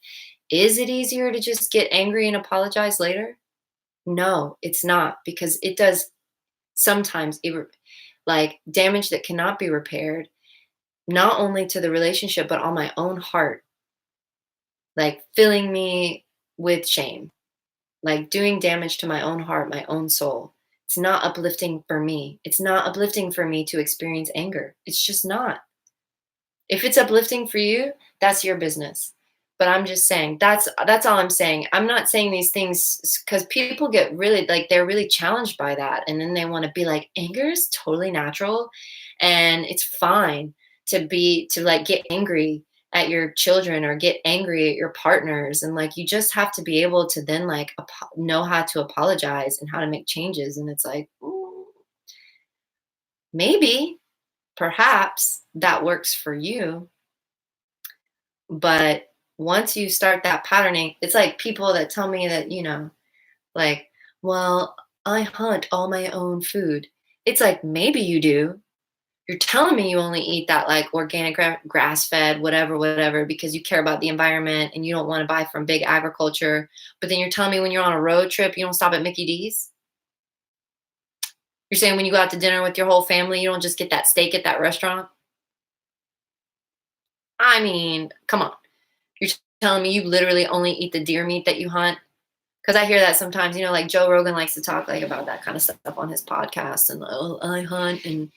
Speaker 1: is it easier to just get angry and apologize later? No, it's not, because it does sometimes like damage that cannot be repaired, not only to the relationship, but on my own heart, like filling me with shame, like doing damage to my own heart, my own soul. It's not uplifting for me. It's not uplifting for me to experience anger. It's just not. If it's uplifting for you, that's your business. But I'm just saying, that's all I'm saying. I'm not saying these things because people get really like they're really challenged by that, and then they want to be like, anger is totally natural, and it's fine to like get angry at your children or get angry at your partners, and like you just have to be able to then like know how to apologize and how to make changes. And it's like, ooh, maybe, perhaps that works for you. But once you start that patterning, it's like people that tell me that, like, well, I hunt all my own food. It's like, maybe you do. You're telling me you only eat that like organic, grass fed, whatever, because you care about the environment and you don't want to buy from big agriculture. But then you're telling me when you're on a road trip, you don't stop at Mickey D's. You're saying when you go out to dinner with your whole family, you don't just get that steak at that restaurant. I mean, come on. You're telling me you literally only eat the deer meat that you hunt? Because I hear that sometimes, like Joe Rogan likes to talk like about that kind of stuff on his podcast, and oh, I hunt and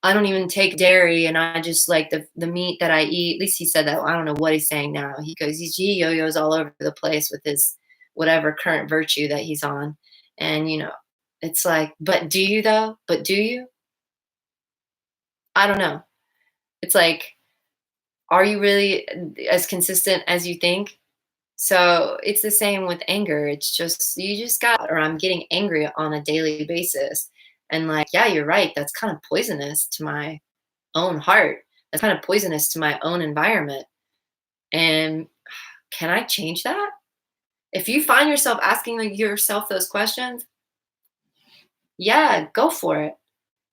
Speaker 1: I don't even take dairy, and I just like the meat that I eat. At least he said that. I don't know what he's saying now. He goes, he yo-yos all over the place with his whatever current virtue that he's on. And it's like, but do you though? But do you? I don't know. It's like, are you really as consistent as you think? So it's the same with anger. It's just, you just got, or I'm getting angry on a daily basis. And like, yeah, you're right. That's kind of poisonous to my own heart. That's kind of poisonous to my own environment. And can I change that? If you find yourself asking yourself those questions, yeah, go for it.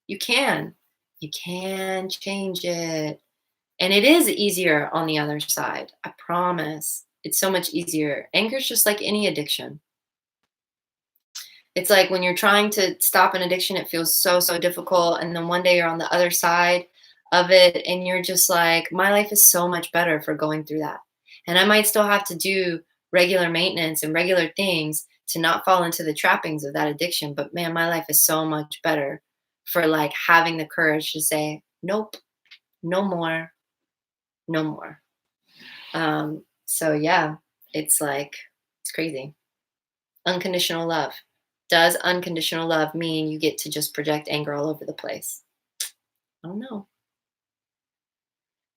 Speaker 1: You can. You can change it. And it is easier on the other side. I promise. It's so much easier. Anger is just like any addiction. It's like when you're trying to stop an addiction, it feels so, so difficult. And then one day you're on the other side of it and you're just like, my life is so much better for going through that. And I might still have to do regular maintenance and regular things to not fall into the trappings of that addiction. But man, my life is so much better for like having the courage to say, nope, no more, no more. So yeah, it's like, it's crazy. Unconditional love. Does unconditional love mean you get to just project anger all over the place? I don't know.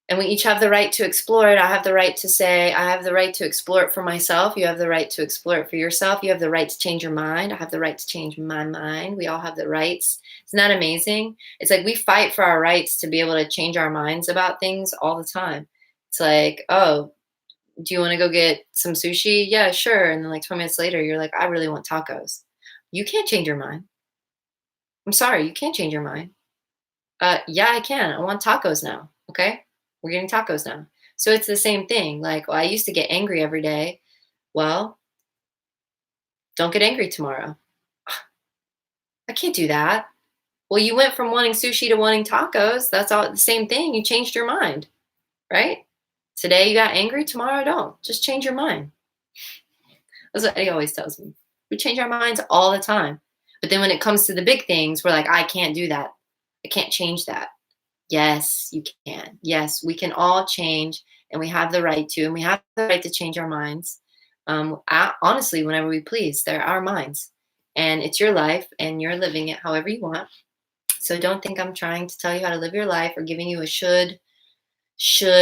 Speaker 1: And we each have the right to explore it. I have the right to say, I have the right to explore it for myself. You have the right to explore it for yourself. You have the right to change your mind. I have the right to change my mind. We all have the rights. Isn't that amazing? It's like we fight for our rights to be able to change our minds about things all the time. It's like, oh, do you want to go get some sushi? Yeah, sure. And then like 20 minutes later, you're like, I really want tacos. You can't change your mind. I'm sorry, you can't change your mind. Yeah, I can. I want tacos now. Okay. We're getting tacos now. So it's the same thing. Like, well, I used to get angry every day. Well, don't get angry tomorrow. I can't do that. Well, you went from wanting sushi to wanting tacos. That's all the same thing. You changed your mind, right? Today you got angry, tomorrow don't. Just change your mind. That's what Eddie always tells me. We change our minds all the time. But then when it comes to the big things, we're like, I can't do that. I can't change that. Yes, you can. Yes, we can all change and we have the right to, and we have the right to change our minds. Honestly, whenever we please, they're our minds. And it's your life and you're living it however you want. So don't think I'm trying to tell you how to live your life or giving you a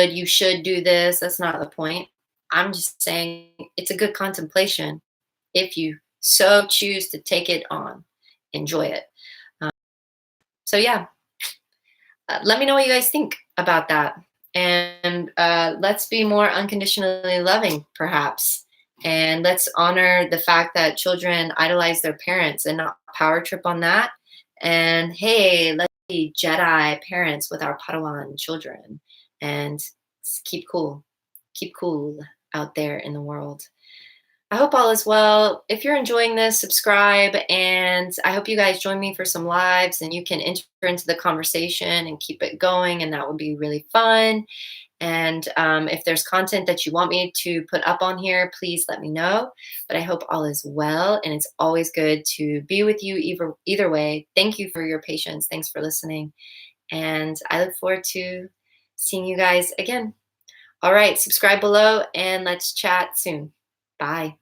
Speaker 1: you should do this. That's not the point. I'm just saying it's a good contemplation if you so choose to take it on. Enjoy it. Um, so yeah, let me know what you guys think about that. And let's be more unconditionally loving, perhaps. And let's honor the fact that children idolize their parents and not power trip on that. And hey, let's be Jedi parents with our Padawan children and keep cool. Keep cool out there in the world. I hope all is well. If you're enjoying this, subscribe, and I hope you guys join me for some lives and you can enter into the conversation and keep it going, and that would be really fun. And if there's content that you want me to put up on here, please let me know. But I hope all is well, and it's always good to be with you either way. Thank you for your patience. Thanks for listening, and I look forward to seeing you guys again. All right, subscribe below, and let's chat soon. Bye.